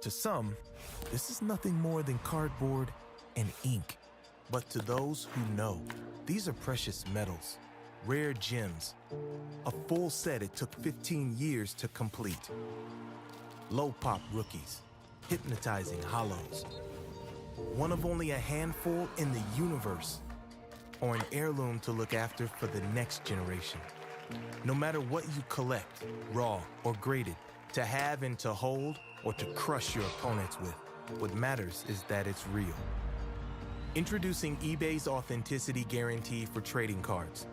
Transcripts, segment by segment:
To some, this is nothing more than cardboard and ink. But to those who know, these are precious metals, rare gems, a full set it took 15 years to complete. Low-pop rookies, hypnotizing hollows, one of only a handful in the universe, or an heirloom to look after for the next generation. No matter what you collect, raw or graded, to have and to hold, or to crush your opponents with, what matters is that it's real. Introducing eBay's Authenticity Guarantee for trading cards.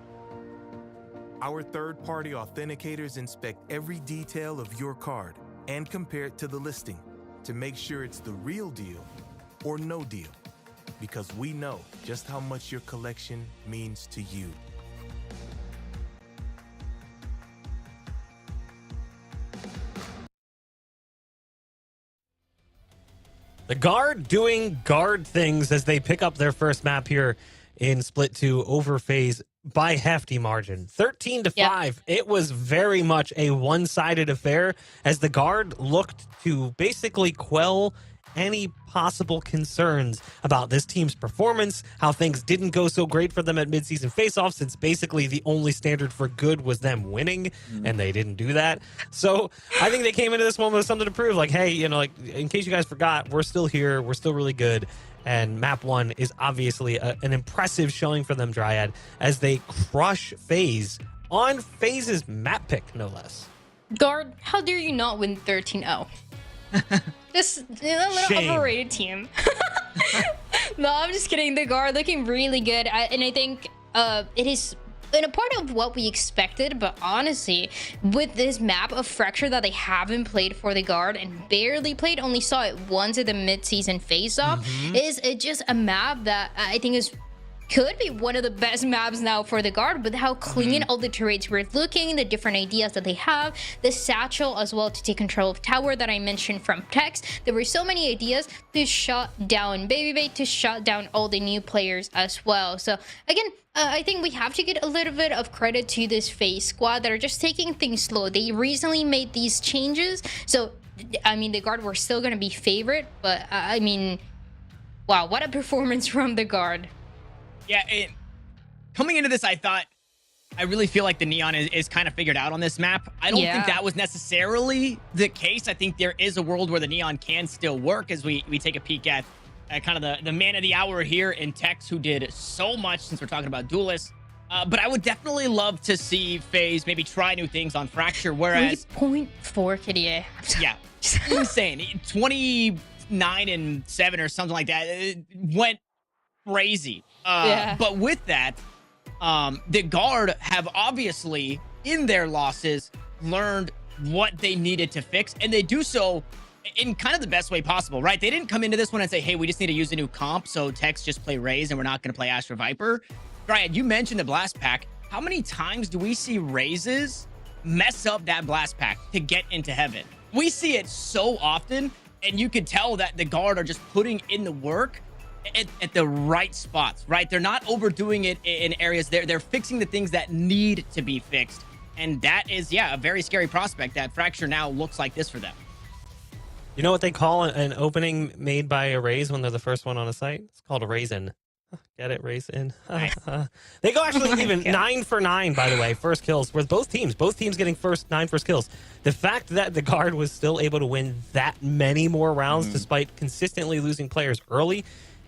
Our third-party authenticators inspect every detail of your card and compare it to the listing to make sure it's the real deal or no deal, because we know just how much your collection means to you. The Guard doing Guard things as they pick up their first map here in Split 2 over FaZe by hefty margin. 13-5. Yep. It was very much a one-sided affair as the Guard looked to basically quell any possible concerns about this team's performance, how things didn't go so great for them at mid-season face-offs, since basically the only standard for good was them winning, and they didn't do that. So I think they came into this one with something to prove, like, hey, you know, like, in case you guys forgot, we're still here, we're still really good, and map 1 is obviously an impressive showing for them, Dryad, as they crush FaZe on FaZe's map pick, no less. Guard, how dare you not win 13-0? This a little Shame. overrated team. No, I'm just kidding. The Guard looking really good, and I think it is in a part of what we expected. But honestly, with this map of Fracture that they haven't played for the Guard and barely played, only saw it once at the mid-season face-off, is it just a map that I think is could be one of the best maps now for the Guard, with how clean all the turrets were looking, the different ideas that they have, the satchel as well to take control of tower that I mentioned from Tex. There were so many ideas to shut down Babybait, to shut down all the new players as well. So again, I think we have to get a little bit of credit to this FaZe squad that are just taking things slow. They recently made these changes, so I mean the Guard were still going to be favorite, but I mean, wow, what a performance from the Guard. Yeah, coming into this, I really feel like the Neon is kind of figured out on this map. I don't think that was necessarily the case. I think there is a world where the Neon can still work, as we take a peek at kind of the man of the hour here in Tex, who did so much, since we're talking about duelists. But I would definitely love to see FaZe maybe try new things on Fracture, whereas 3.4 KDA. Yeah, insane. 29-7 or something like that. It went crazy. But with that, the Guard have obviously, in their losses, learned what they needed to fix, and they do so in kind of the best way possible, right? They didn't come into this one and say, hey, we just need to use a new comp, so Tex just play Raze and we're not going to play Astra Viper. Brian, you mentioned the Blast Pack. How many times do we see Razes mess up that Blast Pack to get into heaven? We see it so often, and you could tell that the Guard are just putting in the work at the right spots, right? They're not overdoing it in areas. They're fixing the things that need to be fixed. And that is, yeah, a very scary prospect that Fracture now looks like this for them. You know what they call an opening made by a Raze when they're the first one on a site? It's called a Raisin. Get it? Raisin. Nice. They go actually even 9 for 9, by the way, first kills with both teams. Both teams getting 9 first kills. The fact that the Guard was still able to win that many more rounds despite consistently losing players early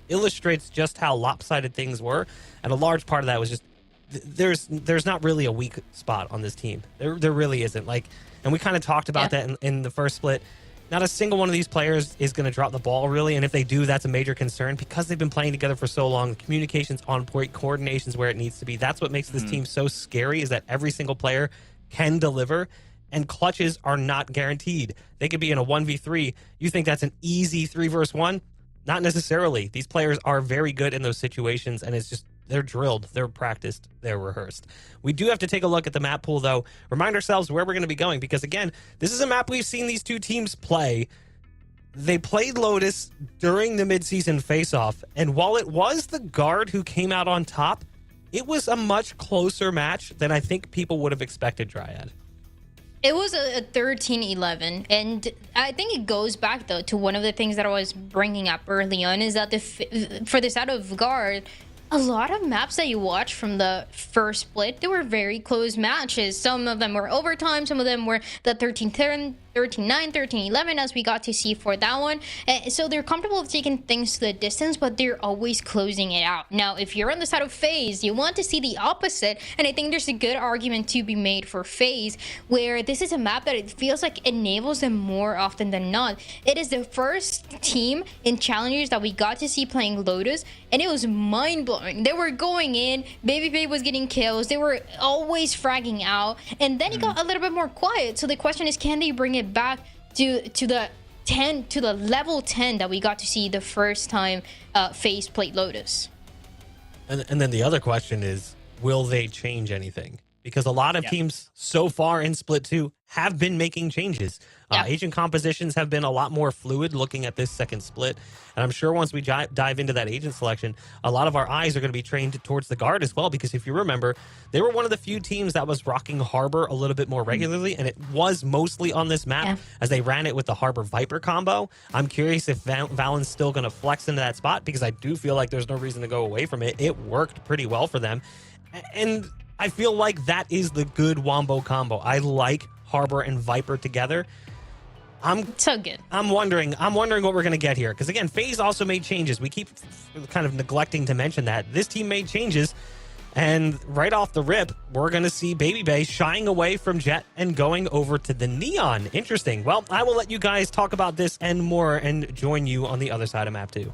illustrates just how lopsided things were, and a large part of that was just there's not really a weak spot on this team. There really isn't. Like, and we kind of talked about that in the first split. Not a single one of these players is going to drop the ball, really, and if they do, that's a major concern because they've been playing together for so long. The communication's on point, coordination's where it needs to be. That's what makes this team so scary, is that every single player can deliver, and clutches are not guaranteed. They could be in a 1v3. You think that's an easy 3 versus 1? Not necessarily. These players are very good in those situations, and it's just, they're drilled, they're practiced, they're rehearsed. We do have to take a look at the map pool, though. Remind ourselves where we're going to be going, because, again, this is a map we've seen these two teams play. They played Lotus during the mid-season face-off, and while it was the Guard who came out on top, it was a much closer match than I think people would have expected, Dryad. It was a 13-11, and I think it goes back though to one of the things that I was bringing up early on, is that for this out of guard, a lot of maps that you watch from the first split, they were very close matches. Some of them were overtime, some of them were the 13-10, 13-9, 13-11, as we got to see for that one. So they're comfortable with taking things to the distance, but they're always closing it out. Now, if you're on the side of FaZe, you want to see the opposite, and I think there's a good argument to be made for FaZe, where this is a map that it feels like enables them more often than not. It is the first team in Challengers that we got to see playing Lotus, and it was mind-blowing. They were going in, Baby was getting kills, they were always fragging out, and then it got a little bit more quiet. So the question is, can they bring it back to the level 10 that we got to see the first time FaZe played Lotus? And then the other question is, will they change anything? Because a lot of teams so far in Split 2 have been making changes. Agent compositions have been a lot more fluid looking at this second split. And I'm sure once we dive into that agent selection, a lot of our eyes are going to be trained towards the guard as well. Because if you remember, they were one of the few teams that was rocking Harbor a little bit more regularly. And it was mostly on this map as they ran it with the Harbor Viper combo. I'm curious if Valon's still going to flex into that spot, because I do feel like there's no reason to go away from it. It worked pretty well for them. And I feel like that is the good Wombo combo. I like Harbor and Viper together. So good. I'm wondering what we're going to get here. Because again, FaZe also made changes. We keep kind of neglecting to mention that. This team made changes. And right off the rip, we're going to see Baby shying away from Jet and going over to the Neon. Interesting. Well, I will let you guys talk about this and more and join you on the other side of map 2.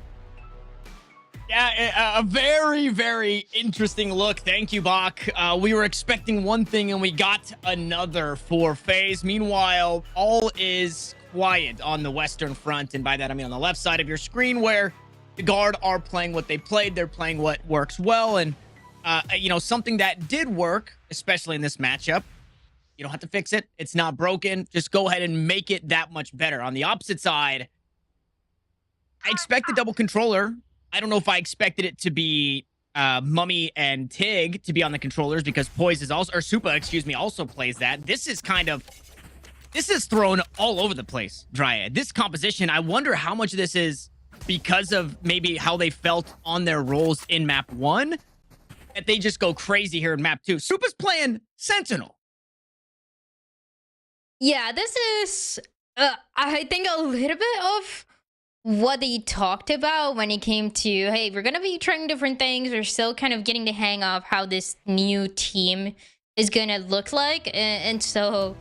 Yeah, a very, very interesting look. Thank you, Bach. We were expecting one thing and we got another for FaZe. Meanwhile, all is quiet on the Western front. And by that, I mean on the left side of your screen, where the guard are playing what they played. They're playing what works well. And, you know, something that did work, especially in this matchup, you don't have to fix it. It's not broken. Just go ahead and make it that much better. On the opposite side, I expect the double controller. I don't know if I expected it to be Mummy and Tig to be on the controllers, because Poise is also, or Supa, excuse me, also plays that. This is thrown all over the place, Dryad. This composition, I wonder how much of this is because of maybe how they felt on their roles in map 1, that they just go crazy here in map 2. Supa's playing Sentinel. Yeah, this is, I think, a little bit of what they talked about when it came to, hey, we're going to be trying different things. We're still kind of getting the hang of how this new team is going to look like. And so,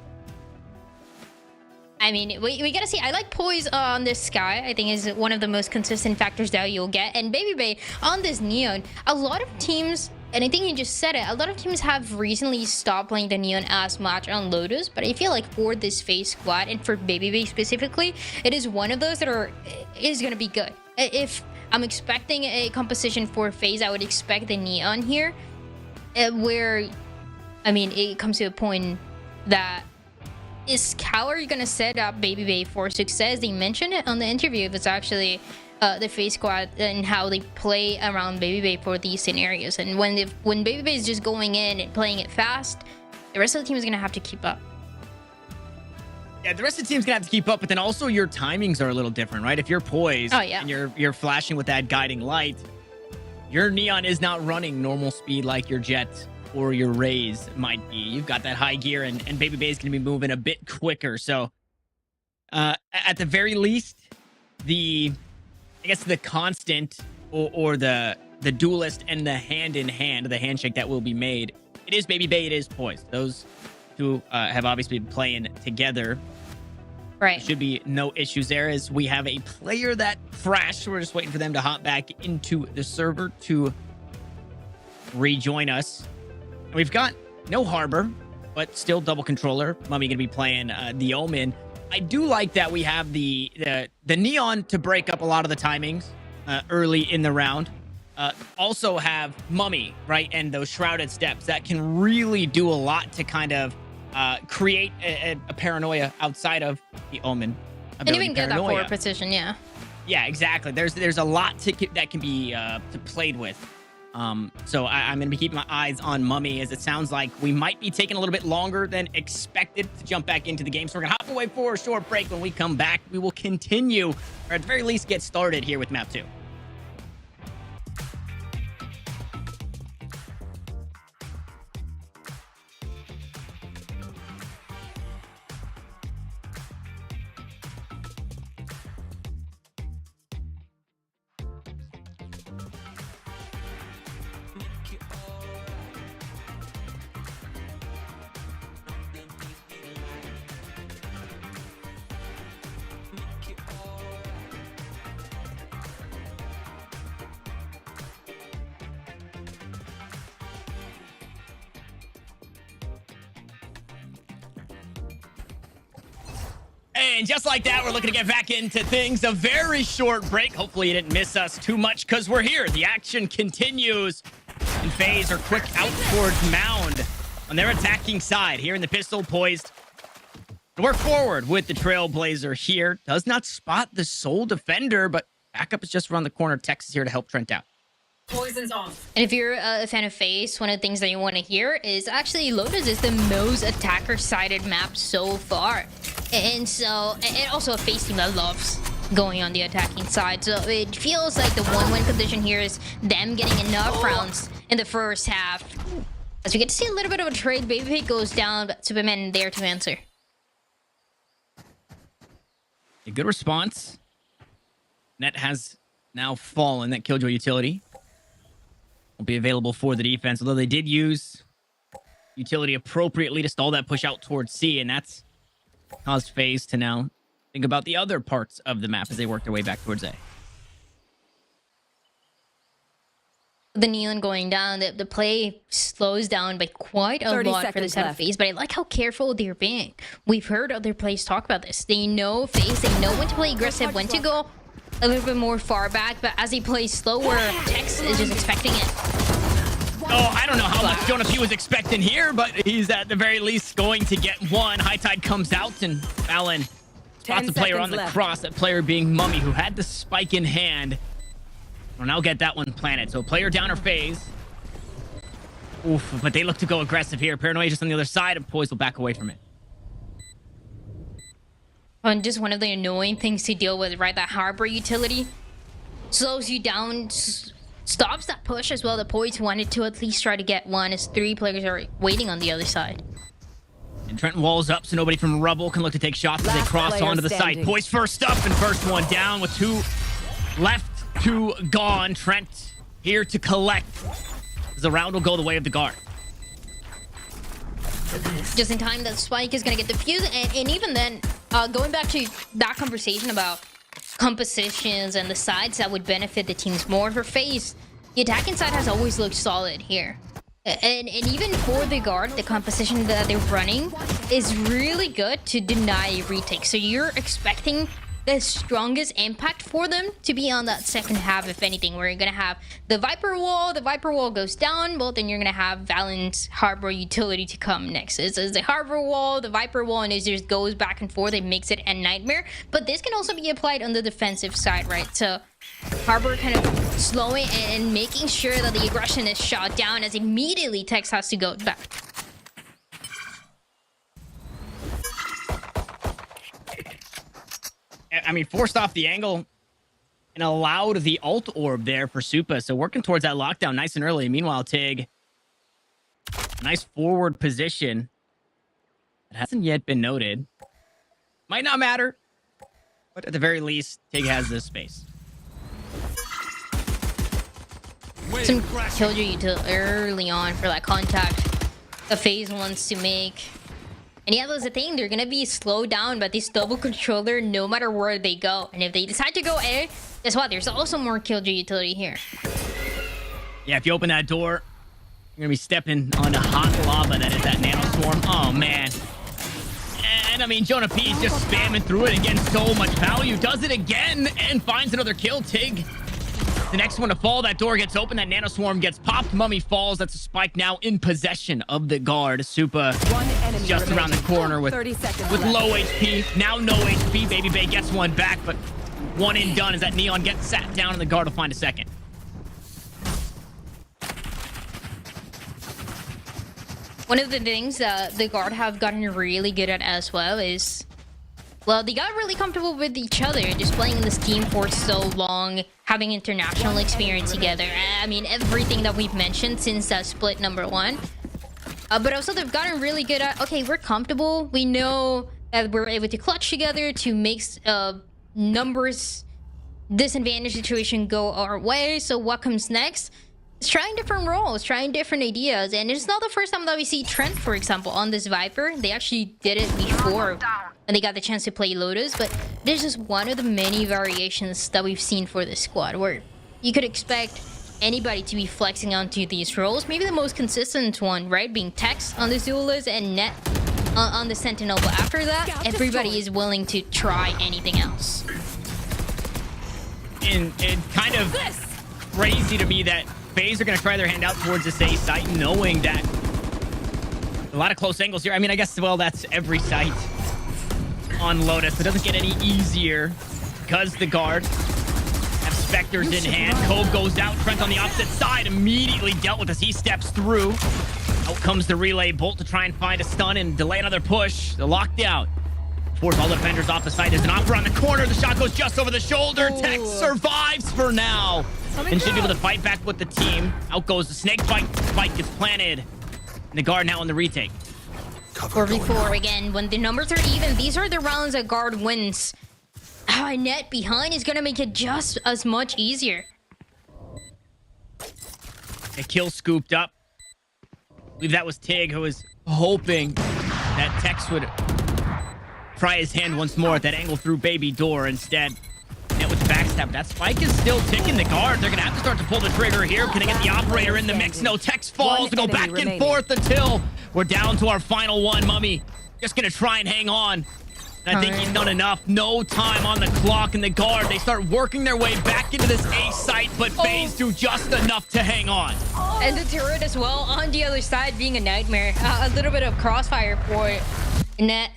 I mean, we got to see. I like Poise on this Sky. I think is one of the most consistent factors that you'll get. And Baby on this Neon. A lot of teams, and I think you just said it, a lot of teams have recently stopped playing the Neon as much on Lotus, but I feel like for this FaZe squad and for Baby specifically, it is one of those that is going to be good. If I'm expecting a composition for FaZe, I would expect the Neon here, where, I mean, it comes to a point that is how are you going to set up Baby for success? They mentioned it on the interview. It's actually the FaZe squad and how they play around Baby for these scenarios. And when Baby is just going in and playing it fast, the rest of the team is going to have to keep up. Yeah, the rest of the team's going to have to keep up, but then also your timings are a little different, right? If you're Poised and you're flashing with that guiding light, your Neon is not running normal speed like your Jet or your Raze might be. You've got that high gear, and Baby is going to be moving a bit quicker. So at the very least, I guess the constant or the duelist and the hand-in-hand, the handshake that will be made, it is Baby, it is Poised. Those two have obviously been playing together. Right. Should be no issues there, as we have a player that crashed. We're just waiting for them to hop back into the server to rejoin us. And we've got no Harbor, but still double controller. Mummy going to be playing the Omen. I do like that we have the Neon to break up a lot of the timings early in the round. Also have Mummy, right? And those shrouded steps that can really do a lot to kind of create a paranoia outside of the Omen. And even get that forward position, yeah. Yeah, exactly. There's a lot that can be played with So I'm going to be keeping my eyes on Mummy, as it sounds like we might be taking a little bit longer than expected to jump back into the game. So we're going to hop away for a short break. When we come back, we will continue, or at the very least get started here with map 2. And just like that, we're looking to get back into things. A very short break. Hopefully you didn't miss us too much, because we're here. The action continues. And FaZe are quick out towards Mound on their attacking side. Here in the pistol, poised to work forward with the Trailblazer here. Does not spot the sole defender, but backup is just around the corner. Tex is here to help Trent out. Poison's off. And if you're a fan of FaZe, one of the things that you want to hear is actually Lotus is the most attacker-sided map so far. And also a FaZe team that loves going on the attacking side. So it feels like the one-win condition here is them getting enough rounds in the first half. As we get to see a little bit of a trade, Babypig goes down, but Superman there to answer. A good response. Net has now fallen. That Killjoy utility will be available for the defense, although they did use utility appropriately to stall that push out towards C, and that's caused FaZe to now think about the other parts of the map as they work their way back towards A. The Neon going down, the play slows down by quite a lot for the side of FaZe, but I like how careful they're being. We've heard other players talk about this. They know FaZe, they know when to play aggressive, when to go a little bit more far back, but as he plays slower, Tex is just expecting it. Oh, I don't know how much Jonah P was expecting here, but he's at the very least going to get one. High Tide comes out, and Allen spots the player on the cross, that player being Mummy, who had the spike in hand. Will now get that one planted. So player down or FaZe. Oof, but they look to go aggressive here. Paranoia just on the other side, and Poise will back away from it. And just one of the annoying things to deal with, right? That Harbor utility slows you down, stops that push as well. The Poise wanted to at least try to get one, as 3 players are waiting on the other side. And Trent walls up, so nobody from Rubble can look to take shots as they cross onto the side. Poise first up, and first one down with 2 left, 2 gone. Trent here to collect, as the round will go the way of the guard. Just in time, that spike is going to get defused, and even then, going back to that conversation about compositions and the sides that would benefit the teams more, for FaZe, the attacking side has always looked solid here. And even for the guard, the composition that they're running is really good to deny retake. So you're expecting the strongest impact for them to be on that second half, if anything, where you're going to have the Viper wall goes down, but then you're going to have Valent's Harbor utility to come next. It's the Harbor wall, the Viper wall, and it just goes back and forth. It makes it a nightmare. But this can also be applied on the defensive side, right? So Harbor kind of slowing and making sure that the aggression is shot down, as immediately Tex has to go back. I mean, forced off the angle and allowed the ult orb there for Supa. So working towards that lockdown nice and early. Meanwhile, Tig, nice forward position. It hasn't yet been noted. Might not matter, but at the very least, Tig has this space. Some Killjoy early on for that contact the FaZe wants to make. And yeah, that's the thing. They're going to be slowed down by this double controller no matter where they go. And if they decide to go A, guess what? There's also more Killjoy utility here. Yeah, if you open that door, you're going to be stepping on the hot lava that is that Nano Swarm. Oh, man. And, I mean, Jonah P is just spamming through it and getting so much value. Does it again and finds another kill. Tig, the next one to fall. That door gets open. That Nano Swarm gets popped. Mummy falls. That's a spike now in possession of the guard. Supa just around the corner with low HP. Now no HP. Baby Bay gets one back, but one and done as that Neon gets sat down and the guard will find a second. one of the things that the guard have gotten really good at as well is, well, they got really comfortable with each other, just playing this team for so long, having international experience together. I mean, everything that we've mentioned since that split #1. But also they've gotten really good at, okay, we're comfortable. We know that we're able to clutch together to make numbers disadvantage situation go our way. So what comes next? It's trying different roles, trying different ideas. And it's not the first time that we see Trent, for example, on this Viper. They actually did it before when they got the chance to play Lotus. But this is one of the many variations that we've seen for this squad, where you could expect anybody to be flexing onto these roles. Maybe the most consistent one, right, being Tex on the Duelist and Net on the Sentinel. But after that, everybody is willing to try anything else. And kind of crazy to me that FaZe are going to try their hand out towards this A site, knowing that a lot of close angles here. I mean, I guess, well, that's every site on Lotus. It doesn't get any easier because the guard have Spectres in hand. Cove goes out. Trent on the opposite side immediately dealt with as he steps through. Out comes the relay bolt to try and find a stun and delay another push. The lockdown. Force all defenders off the site. There's an op around the corner. The shot goes just over the shoulder. Tex survives for now. And should be able to fight back with the team. Out goes the snake bite. Spike gets planted. And the guard now on the retake. 4v4 again. When the numbers are even, these are the rounds that guard wins. Net behind is going to make it just as much easier. A kill scooped up. I believe that was Tig, who was hoping that Tex would try his hand once more at that angle through baby door. Instead, Net with the backstab. That spike is still ticking the guard. They're going to have to start to pull the trigger here. Can they get the operator in the mix? No, Tex falls to go back and forth until we're down to our final one. Mummy just going to try and hang on. And I think he's done enough. No time on the clock, and the guard, they start working their way back into this A site, but FaZe do just enough to hang on. And the turret as well on the other side being a nightmare. A little bit of crossfire for Net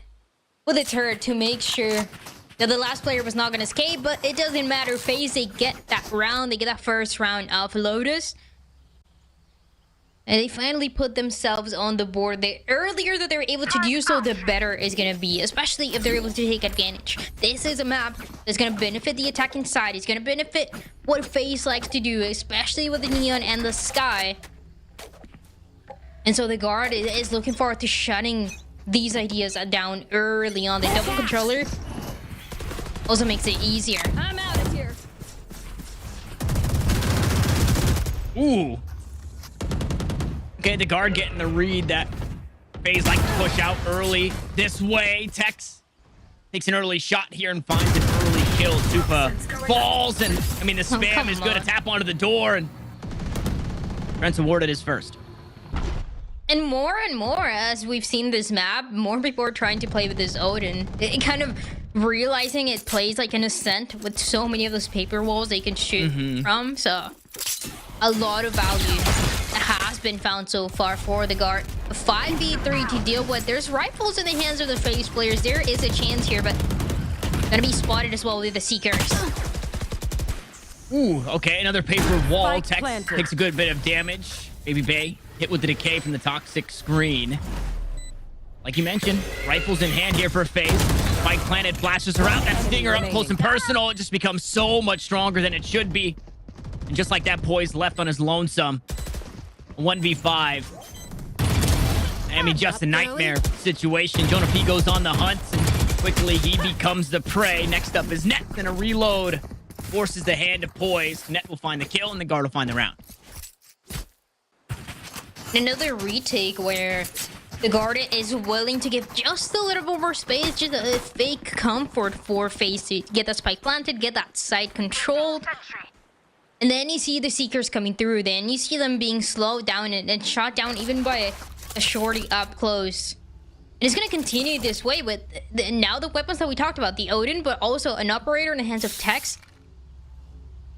with the turret to make sure that the last player was not going to escape, but it doesn't matter. FaZe, they get that round. They get that first round of Lotus. And they finally put themselves on the board. The earlier that they're able to do so, the better it's going to be, especially if they're able to take advantage. This is a map that's going to benefit the attacking side. It's going to benefit what FaZe likes to do, especially with the Neon and the Sky. And so the guard is looking forward to shutting these ideas down early on. The double controller also makes it easier. I'm out of here. Ooh. Okay, the guard getting the read that FaZe like to push out early this way. Tex takes an early shot here and finds an early kill. Tupa falls, and I mean, the spam is good to tap onto the door, and Trent's awarded his first. And more as we've seen this map, more people are trying to play with this Odin. It kind of realizing it plays like an Ascent with so many of those paper walls they can shoot from. So a lot of value has been found so far for the guard. 5v3 to deal with. There's rifles in the hands of the FaZe players. There is a chance here, but gonna be spotted as well with the Seekers. Ooh, okay, another paper wall. Tex takes a good bit of damage. Baby Bay hit with the decay from the toxic screen. Like you mentioned, rifles in hand here for FaZe. Spike planted, flashes around. That stinger up close and personal. It just becomes so much stronger than it should be. And just like that, Poise left on his lonesome. 1v5. I mean, just a nightmare situation. Jonah P goes on the hunt, and quickly he becomes the prey. Next up is Net, and a reload forces the hand to Poise. Net will find the kill, and the guard will find the round. Another retake where the guard is willing to give just a little bit more space, just a fake comfort for FaZe to get that spike planted, get that site controlled. And then you see the Seekers coming through. Then you see them being slowed down and shot down even by a shorty up close. And it's going to continue this way with now the weapons that we talked about. The Odin, but also an operator in the hands of Tex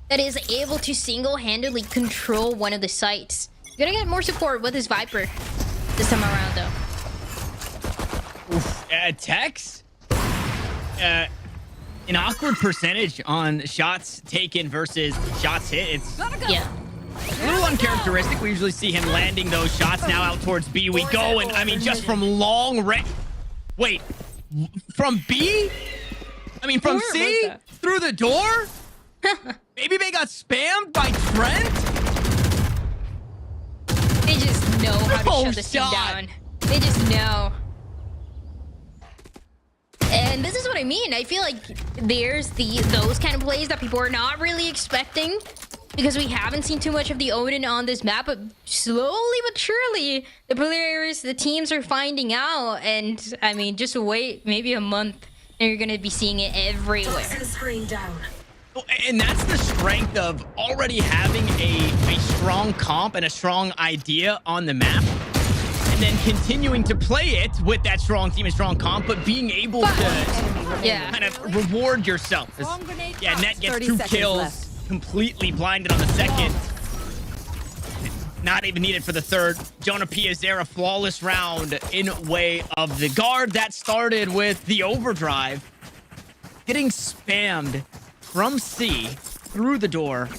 that is able to single-handedly control one of the sites. You're going to get more support with his Viper this time around, though. Oof. Tex? An awkward percentage on shots taken versus shots hit. It's yeah. A little uncharacteristic. We usually see him landing those shots. Now out towards B we go. And I mean, just from long range. Wait, from B? I mean, from C? Through the door? Maybe they got spammed by Trent? They just know how to shut this team down. They just know. And this is what I mean. I feel like there's those kind of plays that people are not really expecting because we haven't seen too much of the Odin on this map, but slowly but surely the players, the teams are finding out. And I mean, just wait maybe a month and you're gonna be seeing it everywhere. And that's the strength of already having a strong comp and a strong idea on the map, and then continuing to play it with that strong team and strong comp, but being able to kind of reward yourself. Yeah, Net gets 2 kills, completely blinded on the second. Not even needed for the third. Jonah P is there, a flawless round in way of the guard. That started with the overdrive. Getting spammed from C through the door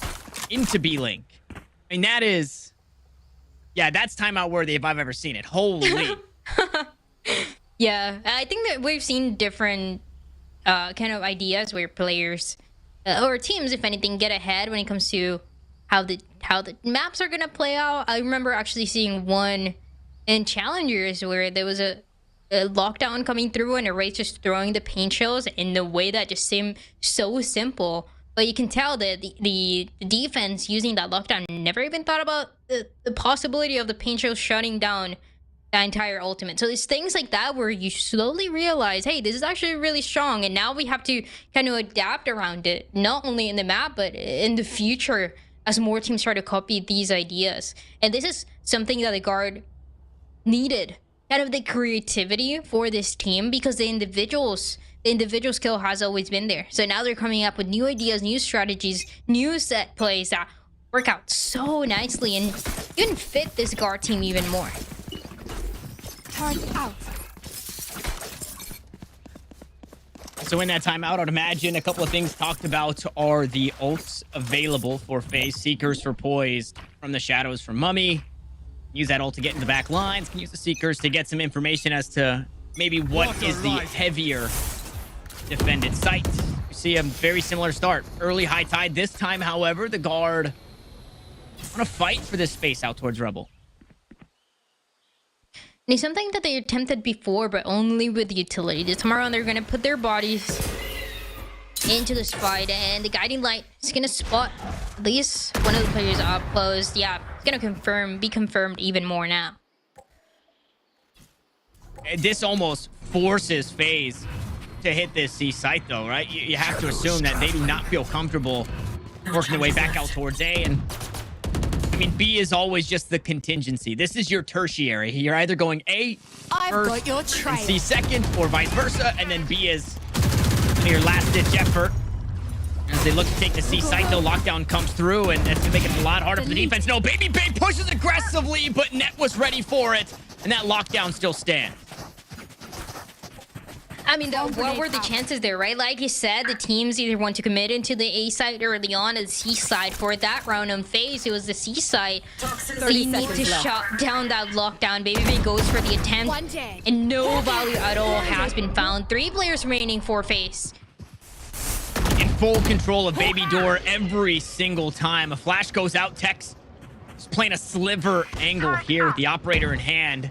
into B-Link. I mean, that is... Yeah, that's timeout worthy if I've ever seen it. Holy. Yeah, I think that we've seen different kind of ideas where players or teams, if anything, get ahead when it comes to how the maps are gonna play out. I remember actually seeing one in Challengers where there was a lockdown coming through and Erase just throwing the paint shells in the way that just seemed so simple. But you can tell that the defense using that lockdown never even thought about the possibility of the paint shells shutting down the entire ultimate. So it's things like that where you slowly realize, hey, this is actually really strong. And now we have to kind of adapt around it, not only in the map, but in the future as more teams try to copy these ideas. And this is something that the guard needed. Kind of the creativity for this team, because the individual skill has always been there. So now they're coming up with new ideas, new strategies, new set plays that work out so nicely and even fit this guard team even more. Turn out. So in that timeout, I'd imagine a couple of things talked about are the ults available for FaZe. Seekers for Poised from the shadows from Mummy. Use that ult to get into the back lines. Can use the Seekers to get some information as to maybe what is the heavier defended site. You see a very similar start. Early high tide. This time, however, the guard want to fight for this space out towards Rebel. And it's something that they attempted before, but only with utility. This time around, they're going to put their bodies into this fight, and the guiding light is going to spot at least one of the players up close. Yeah, it's going to be confirmed even more now. This almost forces FaZe to hit this C site, though, right? You have to assume that they do not feel comfortable working their way back out towards A. And I mean, B is always just the contingency. This is your tertiary. You're either going A first and C second, or vice versa, and then B is your last-ditch effort. As they look to take the C site, though, lockdown comes through, and that's going to make it a lot harder for the defense. No, Baby Bay pushes aggressively, but Net was ready for it, and that lockdown still stands. I mean, what were the chances there, right? Like you said, the teams either want to commit into the A side early on, or the C side. For that round on FaZe, it was the C side. So you need to shut down that lockdown. Baby Bay goes for the attempt, and no value at all has been found. 3 players remaining for FaZe. In full control of Baby Door every single time. A flash goes out. Tex is playing a sliver angle here with the operator in hand.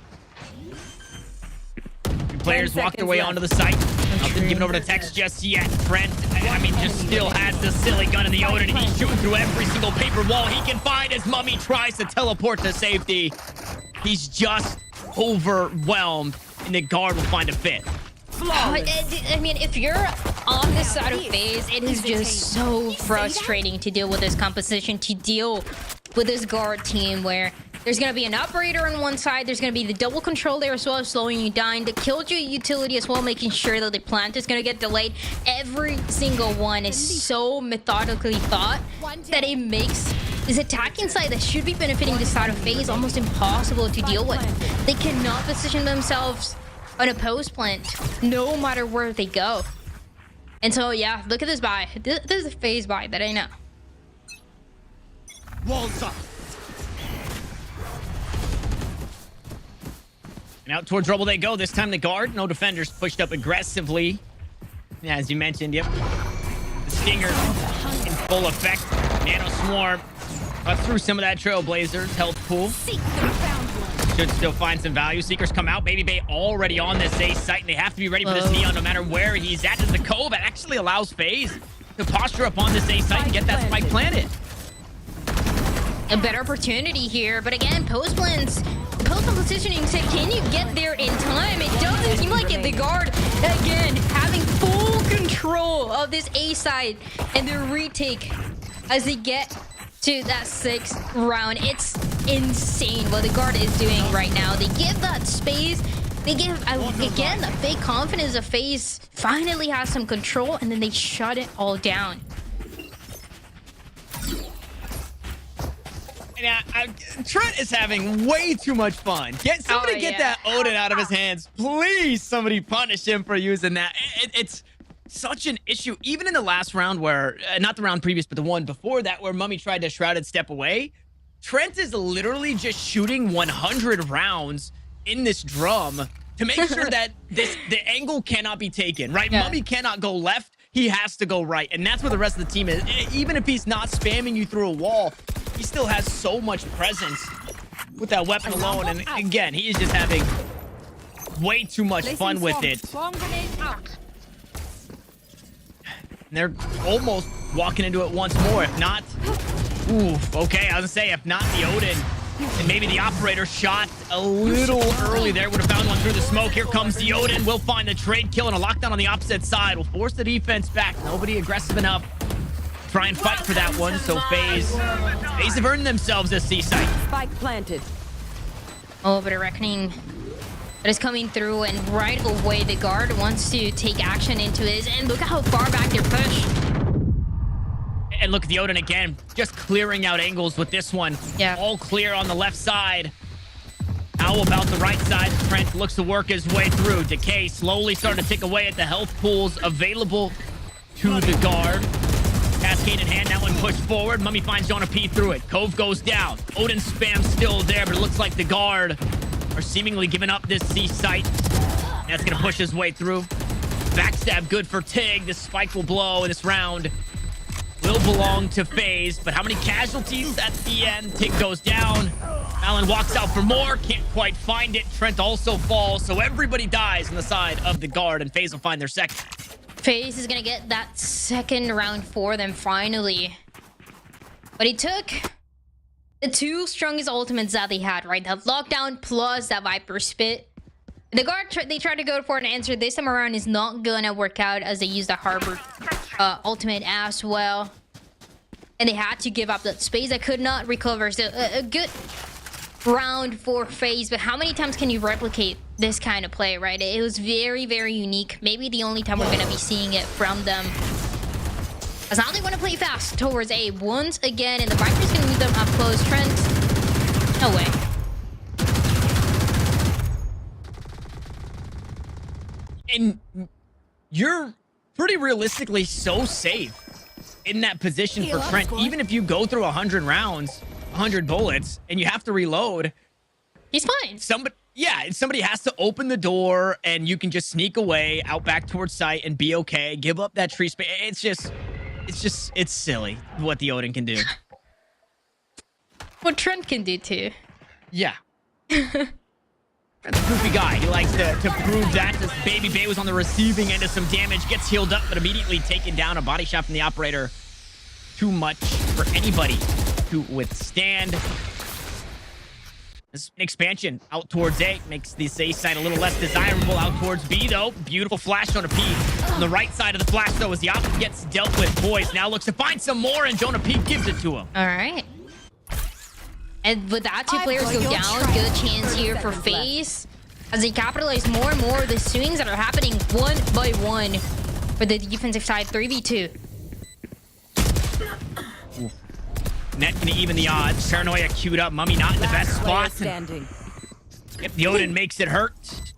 Players walked their way onto the site. Nothing given over to Tex just yet. Trent, I mean, just still has the silly gun in the Odin, and he's shooting through every single paper wall he can find as Mummy tries to teleport to safety. He's just overwhelmed, and the guard will find a fit. I mean, if you're on this side of FaZe, it is just so frustrating to deal with this composition, to deal with this guard team where there's going to be an operator on one side, there's going to be the double control there as well, slowing you down, the killjoy utility as well, making sure that the plant is going to get delayed. Every single one is so methodically thought that it makes this attacking side that should be benefiting this side of FaZe almost impossible to deal with. They cannot position themselves on a post plant no matter where they go. And so, yeah, look at this buy. This is a FaZe buy that I know. Walls up. And out towards Rubble they go. This time the guard, no defenders, pushed up aggressively. Yeah, as you mentioned, yep. The Stinger in full effect. Nano Swarm cut through some of that Trailblazers health pool. Should still find some value. Seekers come out. Baby Bay already on this A site, and they have to be ready for this Neon no matter where he's at. As the Cove actually allows FaZe to posture up on this A site and get that spike planted. A better opportunity here, but again, Postman's positioning said, can you get there in time? It doesn't seem like it. The guard, again, having full control of this A side and the retake as they get to that 6th round. It's insane what the guard is doing right now. They give that space. They give, again, the fake confidence of FaZe finally has some control, and then they shut it all down. Yeah, Trent is having way too much fun. Get somebody get that Odin out of his hands. Please, somebody punish him for using that. It's such an issue. Even in the last round where, not the round previous, but the one before that where Mummy tried to Shrouded step away, Trent is literally just shooting 100 rounds in this drum to make sure that the angle cannot be taken, right? Yeah. Mummy cannot go left. He has to go right. And that's where the rest of the team is. Even if he's not spamming you through a wall, he still has so much presence with that weapon alone. And again, he is just having way too much fun with it. And they're almost walking into it once more. If not, oof, okay, I was gonna say, if not the Odin, and maybe the operator shot a little early there, would have found one through the smoke. Here comes the Odin. We'll find the trade kill and a lockdown on the opposite side. We'll force the defense back. Nobody aggressive enough. Try and fight for that one. So FaZe have earned themselves a C site. Spike planted. Oh, but a reckoning that is coming through, and right away the guard wants to take action into this. And look at how far back they're pushed. And look at the Odin again, just clearing out angles with this one. Yeah. All clear on the left side. How about the right side? Trent looks to work his way through. Decay slowly starting to tick away at the health pools available to the guard. Cascade in hand, that one pushed forward. Mummy finds Jonah P through it. Cove goes down. Odin spam still there, but it looks like the guard are seemingly giving up this C site. That's gonna push his way through. Backstab good for Tig. This spike will blow in this round. Will belong to FaZe, but how many casualties at the end? Tig goes down. Allen walks out for more, can't quite find it. Trent also falls, so everybody dies on the side of the guard, and FaZe will find their second. FaZe is gonna get that second round for them finally. But he took the two strongest ultimates that they had, right? That lockdown plus that Viper spit. The guard, they tried to go for an answer. This time around is not gonna work out as they use the Harbor ultimate as well. And they had to give up that space that could not recover. So a good round for FaZe, but how many times can you replicate this kind of play, right? It was very, very unique. Maybe the only time we're gonna be seeing it from them. As now they want to play fast towards A once again, and the Viper's gonna meet them up close. Trent, no way. And you're pretty realistically so safe in that position for Trent. Even if you go through 100 rounds, 100 bullets, and you have to reload, he's fine. Somebody has to open the door, and you can just sneak away out back towards site and be okay. Give up that tree space. It's silly what the Odin can do. What Trent can do too. Yeah. That's a goofy guy. He likes to prove that. This Baby Bay was on the receiving end of some damage. Gets healed up, but immediately taken down. A body shot from the operator. Too much for anybody to withstand. This expansion out towards A makes the A side a little less desirable. Out towards B, though. Beautiful flash on a P. On the right side of the flash, though, as the op gets dealt with. Boys now looks to find some more, and Jonah P gives it to him. All right. And with that, two players go down. Good chance here for FaZe as they capitalize more and more of the swings that are happening one by one for the defensive side. 3v2. Net gonna even the odds. Paranoia queued up. Mummy not in the best spot. Yep, the Odin makes it hurt.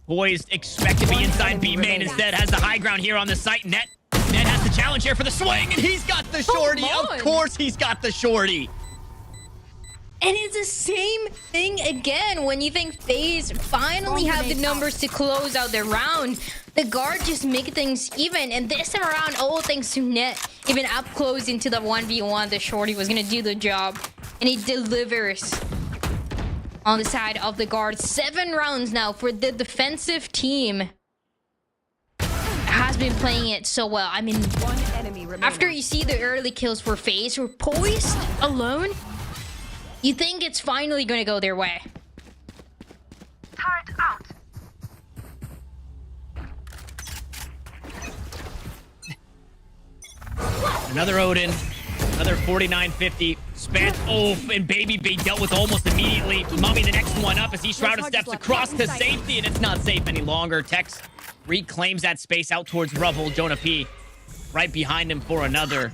Boys expect to be inside B main. Instead has the high ground here on the site. Net has the challenge here for the swing, and he's got the shorty. Of course he's got the shorty. And it's the same thing again when you think FaZe finally have the numbers to close out their round. The guard just make things even, and this time around, all thanks to Net, even up close into the 1v1, the shorty was gonna do the job, and he delivers on the side of the guard. 7 rounds now for the defensive team. Has been playing it so well. I mean, One enemy remaining. after you see the early kills for FaZe, who are poised alone, you think it's finally gonna go their way. Turret out. Another Odin, another 49-50. Spent, and Baby Bay dealt with almost immediately. Mummy the next one up as he Shrouded steps across to safety, and it's not safe any longer. Tex reclaims that space out towards Rubble. Jonah P right behind him for another.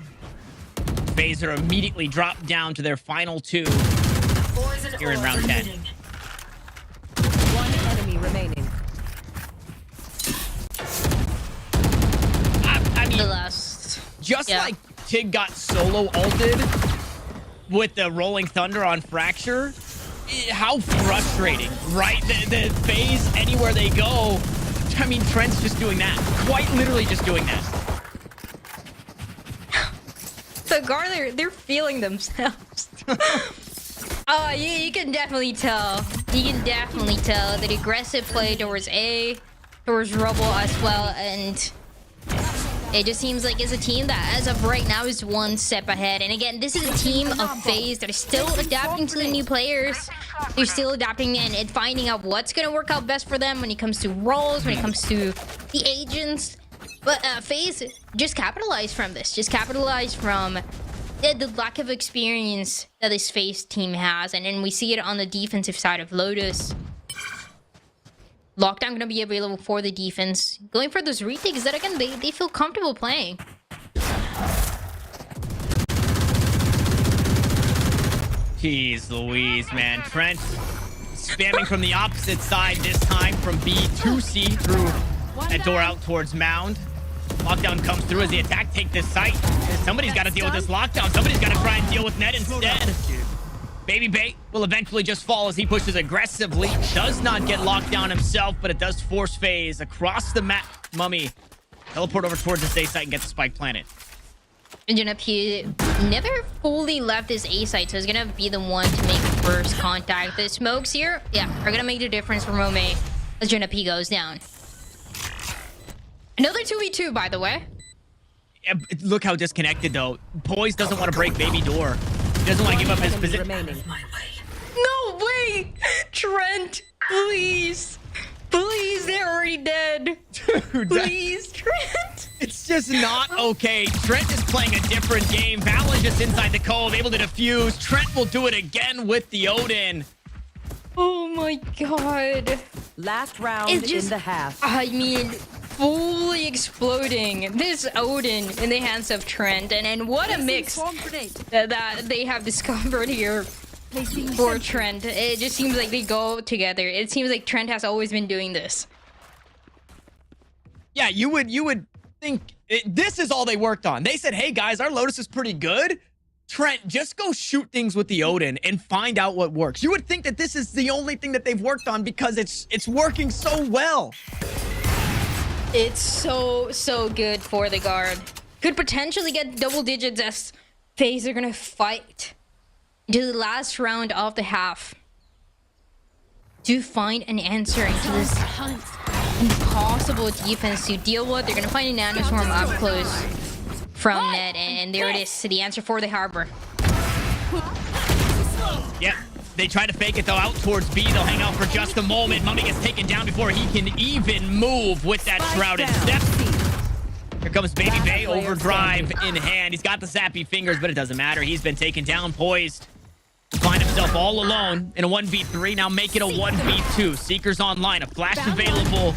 FaZe are immediately dropped down to their final 2 here in round 10. One enemy remaining. I mean, The last. just Yeah. like Tig got solo ulted with the Rolling Thunder on Fracture, how frustrating, right? The FaZe, anywhere they go, I mean, Trent's just doing that. Quite literally just doing that. The guard, they're feeling themselves. Oh, you can definitely tell. You can definitely tell the aggressive play towards A, towards Rubble as well, and it just seems like it's a team that, as of right now, is one step ahead. And again, this is a team of FaZe that is still adapting to the new players. They're still adapting and finding out what's going to work out best for them when it comes to roles, when it comes to the agents. But FaZe just capitalized from this. Just capitalized from the lack of experience that this FaZe team has. And then we see it on the defensive side of Lotus. Lockdown gonna be available for the defense. Going for those retakes that, again, they feel comfortable playing. Jeez Louise, man. Trent spamming from the opposite side this time from B to C through that door out towards Mound. Lockdown comes through as the attack take this site. Somebody's got to deal with this lockdown. Somebody's got to try and deal with Net instead. Baby Bait will eventually just fall as he pushes aggressively. Does not get locked down himself, but it does force FaZe across the map. Mummy teleport over towards the A site and get the spike planted. And Junip, he never fully left his A site, so he's gonna be the one to make the first contact. The smokes here, yeah, are gonna make the difference for Rome as Junip goes down. Another 2v2, by the way. Yeah, look how disconnected, though. Poise doesn't want to break Baby door. He doesn't want to give up his position. No way! Trent, please. Please, they're already dead. Dude, Please, Trent. it's just not okay. Trent is playing a different game. Val is just inside the cove, able to defuse. Trent will do it again with the Odin. Oh my god. Last round It's just, in the half. I mean, fully exploding. This Odin in the hands of Trent. And what a mix that they have discovered here for Trent. It just seems like they go together. It seems like Trent has always been doing this. Yeah, you would think this is all they worked on. They said, hey guys, our Lotus is pretty good. Trent, just go shoot things with the Odin and find out what works. You would think that this is the only thing that they've worked on because it's working so well. It's so good for the guard. Could potentially get double digits as FaZe are gonna fight to the last round of the half to find an answer into this impossible defense to deal with. They're gonna find a nanoswarm up close from Net, and there it is, the answer for the Harbor. Yep. They try to fake it, though, out towards B. They'll hang out for just a moment. Mummy gets taken down before he can even move with that Shrouded step. Here comes Baby Bay, overdrive in hand. He's got the zappy fingers, but it doesn't matter. He's been taken down, poised to find himself all alone in a 1v3. Now make it a 1v2. Seeker's online. A flash available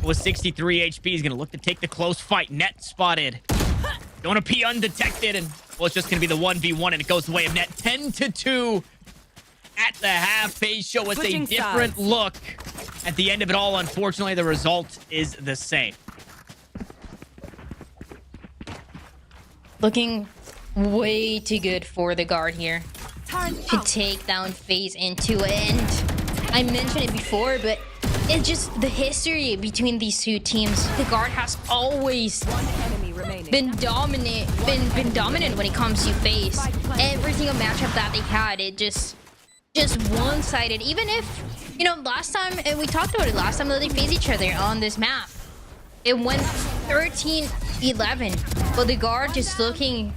with 63 HP. He's going to look to take the close fight. Net spotted. Don't appear undetected, and well, it's just going to be the 1v1, and it goes the way of Net. 10-2 at the half. FaZe show us a different look at the end of it all. Unfortunately, the result is the same. Looking way too good for the guard here. to take down FaZe into it. And I mentioned it before, but it's just the history between these two teams. The guard has always been dominant when it comes to FaZe. Every single matchup that they had, it just one-sided. Even if, you know, last time, and we talked about it last time that they faced each other on this map, it went 13-11, but the guard just looking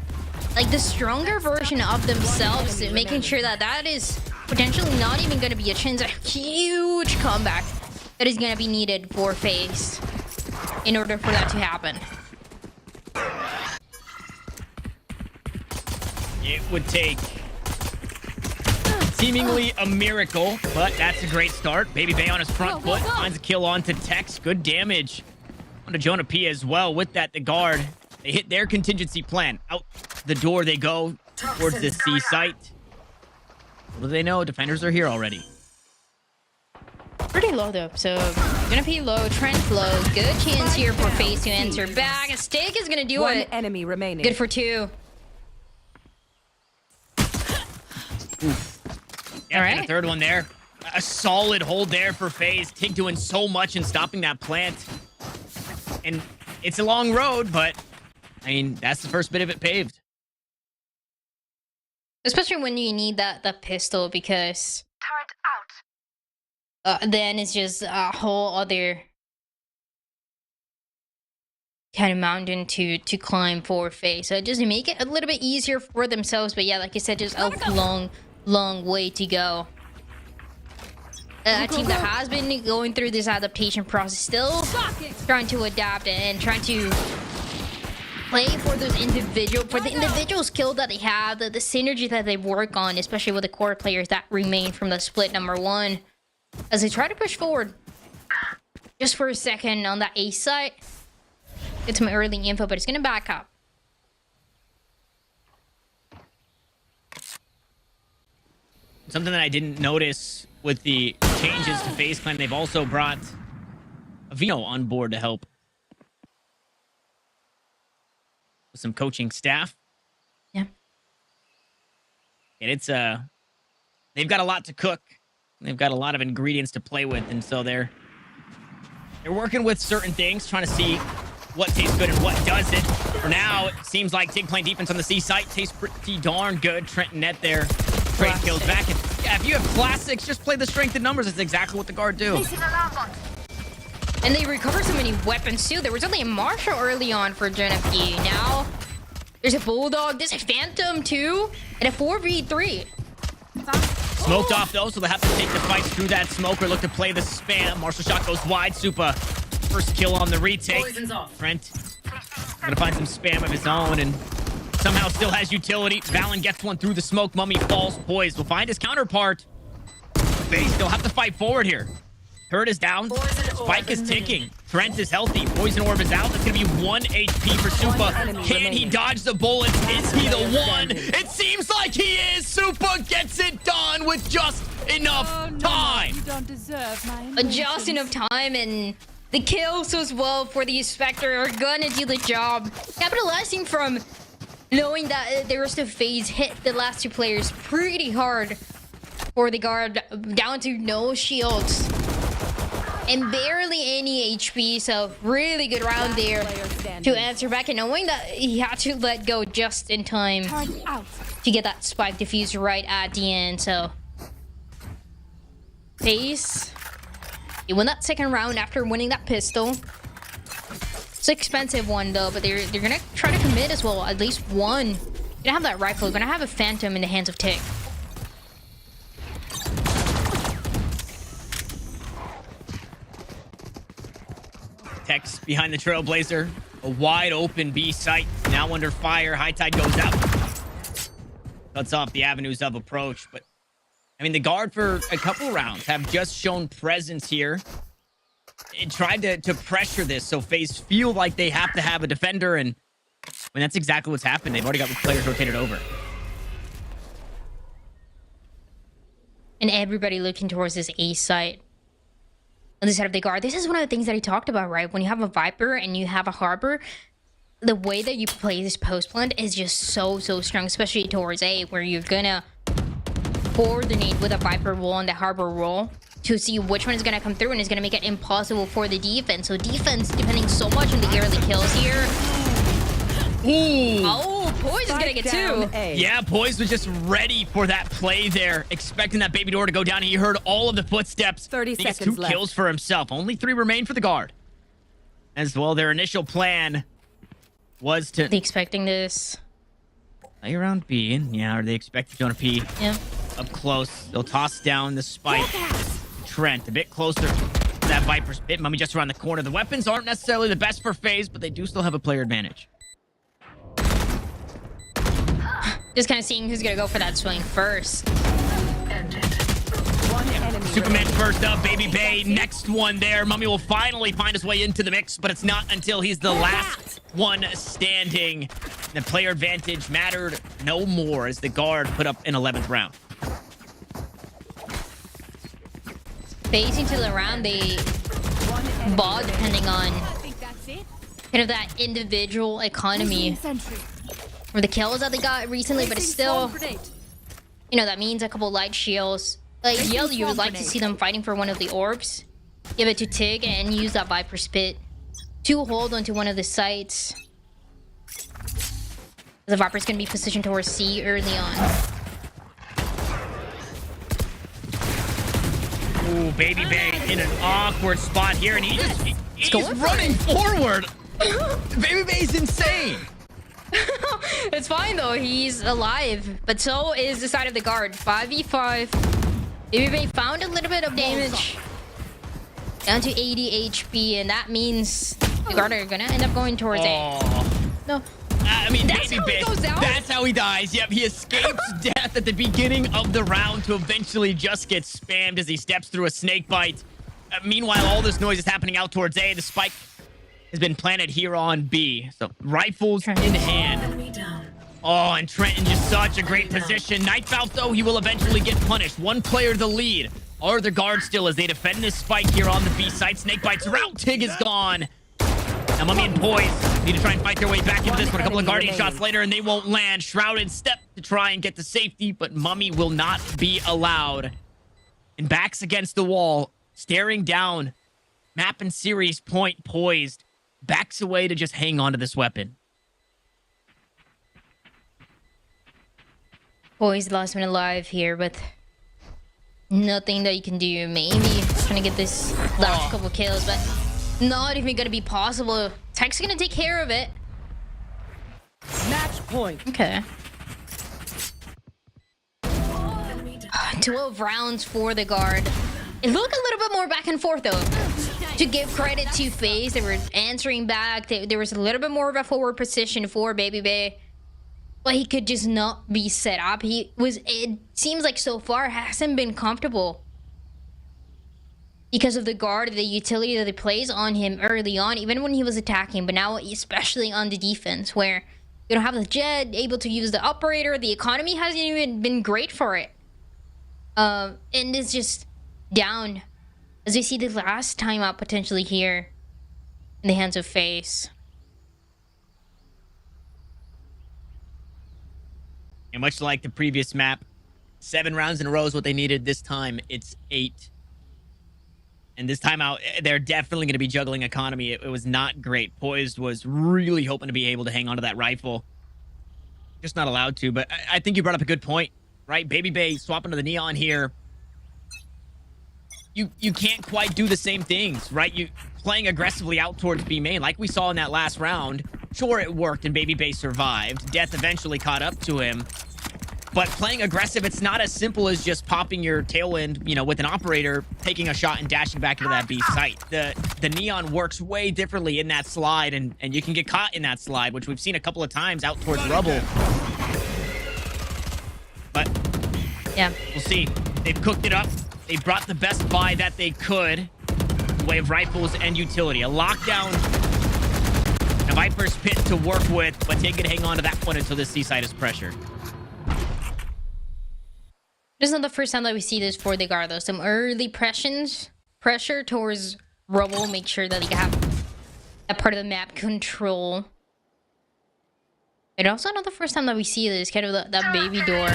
like the stronger version of themselves, making sure that that is potentially not even going to be a chance, a huge comeback that is going to be needed for FaZe in order for that to happen. It would take seemingly a miracle, but that's a great start. Baby Bay on his front foot, finds a kill onto Tex. Good damage onto Jonah P as well. With that, the guard, they hit their contingency plan. Out the door they go towards the C site. What do they know? Defenders are here already. Pretty low though, so gonna be low, Trent low. Good chance here for FaZe to answer back. A Steak is gonna do One it. enemy remaining. Good for 2. Yeah, All right. the third one there. A solid hold there for FaZe. Tig doing so much in stopping that plant. And it's a long road, but I mean, that's the first bit of it paved. Especially when you need that pistol, because then it's just a whole other kind of mountain to climb for FaZe. So just to make it a little bit easier for themselves. But yeah, like I said, just a long way to go. A team that has been going through this adaptation process, still trying to adapt and trying to play for those individual skill that they have, the synergy that they work on, especially with the core players that remain from the split number 1, as they try to push forward. Just for a second on that A site, get some early info, but it's gonna back up. Something that I didn't notice with the changes to FaZe Clan, they've also brought Vino on board to help with some coaching staff. Yeah. And it's they've got a lot to cook. They've got a lot of ingredients to play with, and so they're working with certain things, trying to see what tastes good and what doesn't. For now, it seems like Tig playing defense on the C site tastes pretty darn good. Trent and Net there. Trade kills back. And yeah, if you have classics, just play the strength in numbers. That's exactly what the guard do. And they recover so many weapons too. There was only a Marshall early on for Jonah P. Now there's a Bulldog, there's a Phantom too, and a 4v3. Smoked off though, so they'll have to take the fight through that smoke or look to play the spam. Marshall shot goes wide. Supa, first kill on the retake. Trent gonna find some spam of his own and somehow still has utility. Valen gets one through the smoke. Mummy falls poised. Will find his counterpart. FaZe still have to fight forward here. Hurt is down. Spike is ticking. Trent is healthy. Poison Orb is out. That's going to be 1 HP for Supa. Can he dodge the bullets? Is he the one? It seems like he is. Supa gets it done with just enough time. You don't deserve my Just enough time, and the kills as well for the Spectre are gonna do the job. Capitalizing from knowing that the rest of FaZe hit the last 2 players pretty hard for the guard, down to no shields and barely any HP. So really good round there to answer back, and knowing that he had to let go just in time to get that spike defuse right at the end. So FaZe, he won that second round after winning that pistol. It's an expensive one though, but they're gonna try to commit as well. At least one. Gonna have that rifle. Gonna have a Phantom in the hands of Tig. Tex behind the Trailblazer. A wide open B site. Now under fire. High Tide goes out. Cuts off the avenues of approach. But, I mean, the guard for a couple rounds have just shown presence here. It tried to pressure this, so FaZe feel like they have to have a defender, and I mean, that's exactly what's happened. They've already got the players rotated over. And everybody looking towards this A site on the side of the guard. This is one of the things that he talked about, right? When you have a Viper and you have a Harbor, the way that you play this post plant is just so strong, especially towards A, where you're gonna coordinate with a Viper roll and the Harbor roll to see which one is going to come through, and is going to make it impossible for the defense. So defense depending so much on the early kills here. Ooh. Oh, Poise is getting it too. Yeah, Poise was just ready for that play there, expecting that baby door to go down. He heard all of the footsteps. 30 He gets seconds 2 left. kills for himself. Only 3 remain for the guard. As well, their initial plan was to Are they expecting this? play around B. And yeah, are they expecting Jonah P Yeah. up close? They'll toss down the spike. Trent a bit closer to that Viper's pit. Mummy just around the corner. The weapons aren't necessarily the best for FaZe, but they do still have a player advantage. Just kind of seeing who's going to go for that swing first. One enemy Superman remaining. first up, Baby Bay. Next one there. Mummy will finally find his way into the mix, but it's not until he's the last one standing. The player advantage mattered no more as the guard put up an 11th round. Facing to the round, they One enemy ball remaining. depending on I think that's it. kind of that individual economy Sentry. or the kills that they got recently, but it's still, Grenade. you know, that means a couple light shields. Like Yell, you would like to see them fighting for one of the orbs. Give it to Tig and use that Viper Spit to hold onto one of the sites. The Viper's going to be positioned towards C early on. Ooh, Baby Bay in an awkward spot here, and he's going for running forward. Baby Bay's insane. It's fine though, he's alive, but so is the side of the guard. 5v5. Baby Bay found a little bit of damage. Down to 80 HP, and that means the guard are gonna end up going towards A. Oh. No. I mean, That's Baby how he Bay, goes down? that's how he dies. Yep, he escapes death at the beginning of the round to eventually just get spammed as he steps through a snake bite. Meanwhile, all this noise is happening out towards A. The spike has been planted here on B. So rifles in hand. Oh, and Trenton just such a great position. Knife out, though, he will eventually get punished. One player the lead. Are the guards still as they defend this spike here on the B side. Snake bites route. Tig is gone. Now Mummy and Poise need to try and fight their way back into this one. A couple of Guardian shots later, and they won't land. Shrouded step to try and get to safety, but Mummy will not be allowed. And backs against the wall, staring down. Map and series point poised. Backs away to just hang on to this weapon. Boys, the last one alive here, but nothing that you can do. Maybe trying to get this last couple kills, but not even gonna be possible. Tech's gonna take care of it. Match point. Okay. 12 rounds for the guard. It looked a little bit more back and forth though. To give credit to FaZe, they were answering back. There was a little bit more of a forward position for Baby Bay. But he could just not be set up. It seems like so far hasn't been comfortable. Because of the guard, the utility that he plays on him early on, even when he was attacking, but now especially on the defense, where you don't have the jet, able to use the operator, the economy hasn't even been great for it. And it's just down. As we see the last time out potentially here in the hands of FaZe. And much like the previous map, 7 rounds in a row is what they needed. This time, it's 8. And this time out, they're definitely going to be juggling economy. It was not great. Poised was really hoping to be able to hang on to that rifle. Just not allowed to. But I think you brought up a good point, right? Baby Bay swapping to the Neon here. You can't quite do the same things, right? You playing aggressively out towards B main, like we saw in that last round. Sure, it worked and Baby Bay survived. Death eventually caught up to him. But playing aggressive, it's not as simple as just popping your tailwind, you know, with an operator, taking a shot and dashing back into that B site. The Neon works way differently in that slide, and you can get caught in that slide, which we've seen a couple of times out towards Rubble. But Yeah. we'll see. They've cooked it up. They brought the best buy that they could in the way of rifles and utility. A lockdown, a Viper's pit to work with, but they could hang on to that one until this C side is pressured. This is not the first time that we see this for the guard though. Some early pressure towards Rubble, make sure that they have that part of the map control. And also not the first time that we see this, kind of that baby door.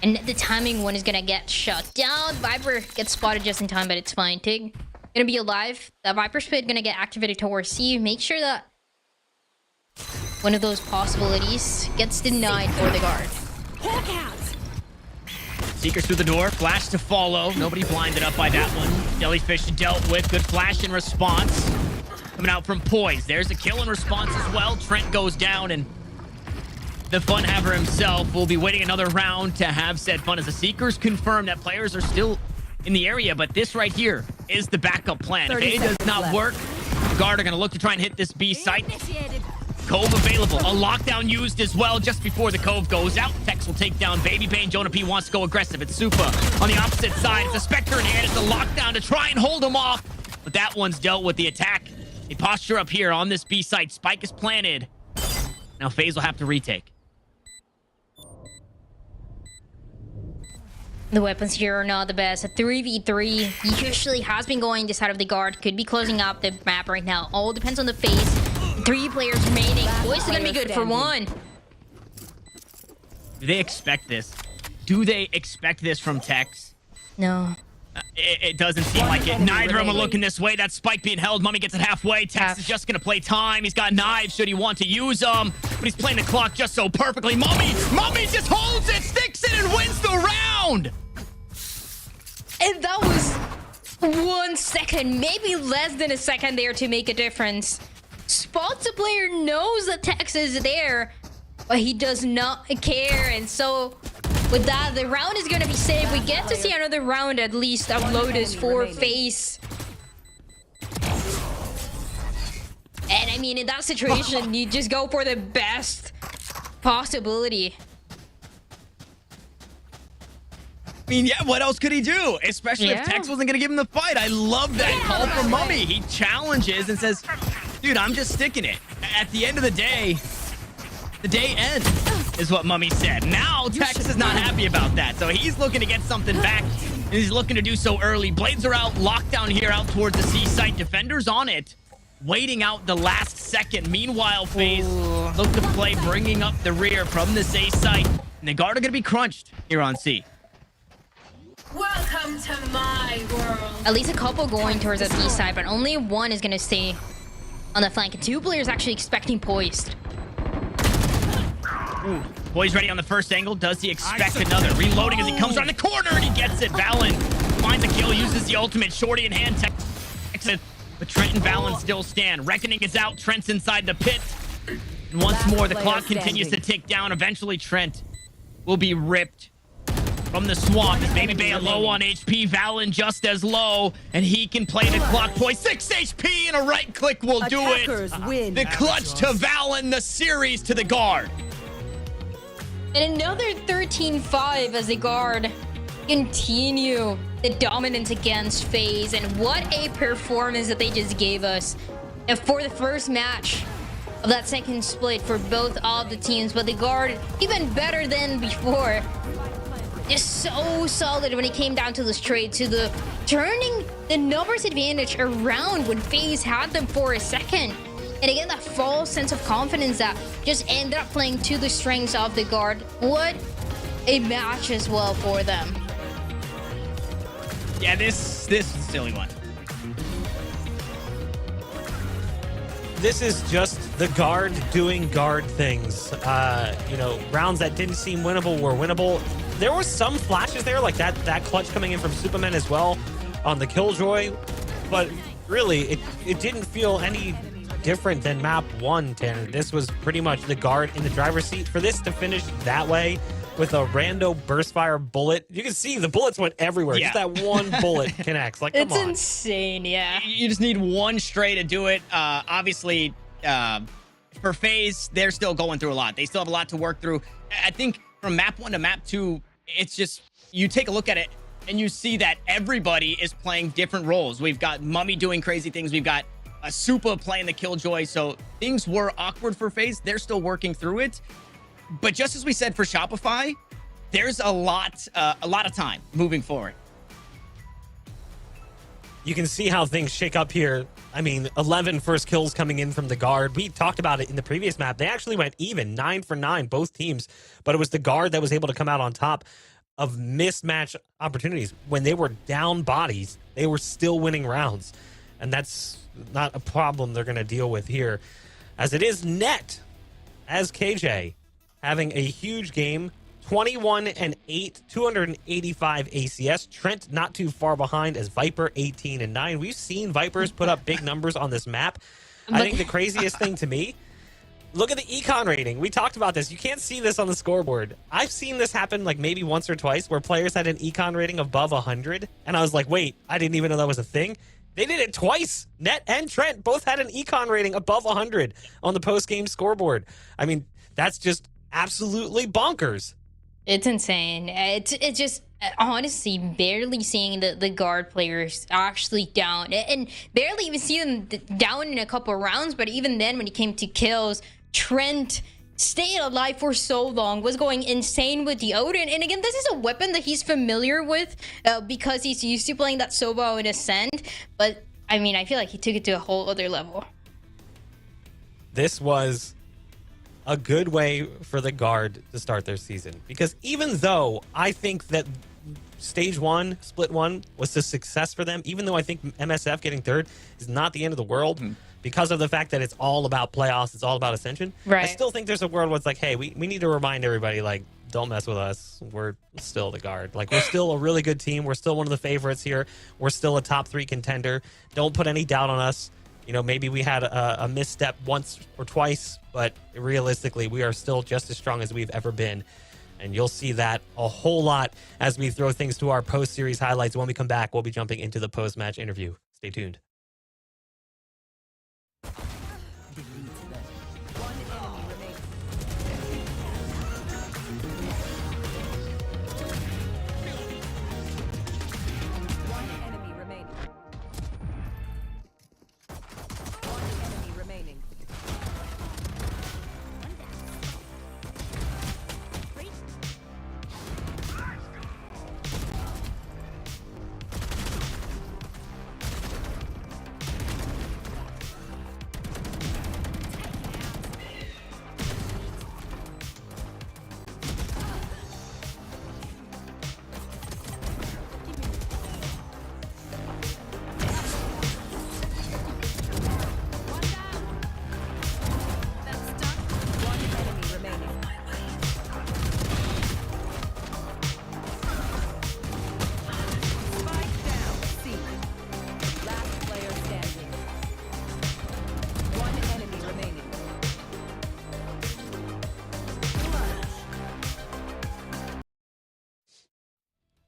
And the timing one is gonna get shut down. Viper gets spotted just in time, but it's fine. Tig gonna be alive. That Viper Spit gonna get activated towards C. Make sure that one of those possibilities gets denied for the guard. Seekers through the door, flash to follow. Nobody blinded up by that one. Jellyfish dealt with. Good flash in response. Coming out from Poise. There's a kill in response as well. Trent goes down, and the Fun Haver himself will be waiting another round to have said fun, as the Seekers confirm that players are still in the area, but this right here is the backup plan. If A does not work, the guard are going to look to try and hit this B site. Cove available. A lockdown used as well just before the Cove goes out. Tex will take down Baby Bane. Jonah P wants to go aggressive. It's Supa on the opposite side. It's a Spectre in hand. It's a lockdown to try and hold him off, but that one's dealt with the attack. A posture up here on this B site. Spike is planted. Now FaZe will have to retake. The weapons here are not the best. A 3v3 usually has been going this side of the guard. Could be closing up the map right now. All depends on the phase. 3 players remaining. Boys is gonna be good for one. Do they expect this? Do they expect this from Tex? No. It doesn't seem like it. Neither of them are looking this way. That Spike being held. Mummy gets it halfway. Tex is just going to play time. He's got knives should he want to use them. But he's playing the clock just so perfectly. Mummy just holds it, sticks it, and wins the round. And that was 1 second, maybe less than a second there to make a difference. Spots a player, knows that Tex is there, but he does not care. And so with that, the round is going to be saved. We get to see another round at least of Lotus for FaZe. And I mean, in that situation, you just go for the best possibility. I mean, yeah, what else could he do? Especially if Tex wasn't going to give him the fight. I love that call from Mummy. He challenges and says, dude, I'm just sticking it. At the end of the day ends, is what Mummy said. Now, Tex is not happy about that. So he's looking to get something back, and he's looking to do so early. Blades are out, lockdown here out towards the C site. Defenders on it, waiting out the last second. Meanwhile, FaZe look to play, bringing up the rear from this A site. And the guard are going to be crunched here on C. Welcome to my world. At least a couple going towards the B side, but only one is going to stay on the flank. And 2 players actually expecting Poised. Ooh. Boy's ready on the first angle. Does he expect another? Reloading as he comes around the corner, and he gets it. Valen finds a kill, uses the ultimate. Shorty in hand, exit. But Trent and Valen still stand. Reckoning is out. Trent's inside the pit. And once more, the clock continues to tick down. Eventually, Trent will be ripped from the swamp. As Baby Bay low on HP, Valen just as low, and he can play the clock. Boy, 6 HP and a right click will do it. The clutch to Valen, the series to the guard. And another 13-5 as the guard continue the dominance against FaZe. And what a performance that they just gave us. And for the first match of that second split for both of the teams. But the guard, even better than before. Just so solid when it came down to this trade, to the turning the numbers advantage around when FaZe had them for a second. And again, that false sense of confidence that just ended up playing to the strengths of the guard. What a match as well for them. Yeah, this is a silly one. This is just the guard doing guard things. You know, rounds that didn't seem winnable were winnable. There were some flashes there, like that clutch coming in from Superman as well on the Killjoy. But really, it didn't feel any different than map 1, Tanner. This was pretty much the guard in the driver's seat. For this to finish that way with a rando burst fire bullet, you can see the bullets went everywhere. Yeah. Just that one bullet connects. Like, come on. It's insane, yeah. You just need one stray to do it. Obviously, for FaZe, they're still going through a lot. They still have a lot to work through. I think from map 1 to map 2, it's just, you take a look at it and you see that everybody is playing different roles. We've got Mummy doing crazy things. We've got a Supa playing the Killjoy. So things were awkward for FaZe. They're still working through it. But just as we said for Shopify, there's a lot of time moving forward. You can see how things shake up here. I mean, 11 first kills coming in from the guard. We talked about it in the previous map. They actually went even, 9 for 9, both teams. But it was the guard that was able to come out on top. of mismatch opportunities. When they were down bodies, they were still winning rounds. And that's not a problem they're going to deal with here. As it is net, as KJ having a huge game, 21-8, 285 ACS. Trent not too far behind as Viper 18-9. We've seen Vipers put up big numbers on this map. I think the craziest thing to me, look at the econ rating. We talked about this. You can't see this on the scoreboard. I've seen this happen like maybe once or twice where players had an econ rating above 100. And I was like, wait, I didn't even know that was a thing. They did it twice. Net and Trent both had an econ rating above 100 on the post-game scoreboard. I mean, that's just absolutely bonkers. It's insane. It's just honestly barely seeing the guard players actually down, and barely even see them down in a couple of rounds. But even then, when it came to kills, Trent stayed alive for so long, was going insane with the Odin. And again, this is a weapon that he's familiar with because he's used to playing that Sova in Ascend. But I mean, I feel like he took it to a whole other level. This was a good way for the guard to start their season, because even though I think that stage 1, split 1 was a success for them, even though I think MSF getting third is not the end of the world because of the fact that it's all about playoffs, it's all about Ascension. Right. I still think there's a world where it's like, hey, we need to remind everybody, like, don't mess with us. We're still the guard. Like, we're still a really good team. We're still one of the favorites here. We're still a top 3 contender. Don't put any doubt on us. You know, maybe we had a misstep once or twice, but realistically, we are still just as strong as we've ever been. And you'll see that a whole lot as we throw things to our post-series highlights. When we come back, we'll be jumping into the post-match interview. Stay tuned.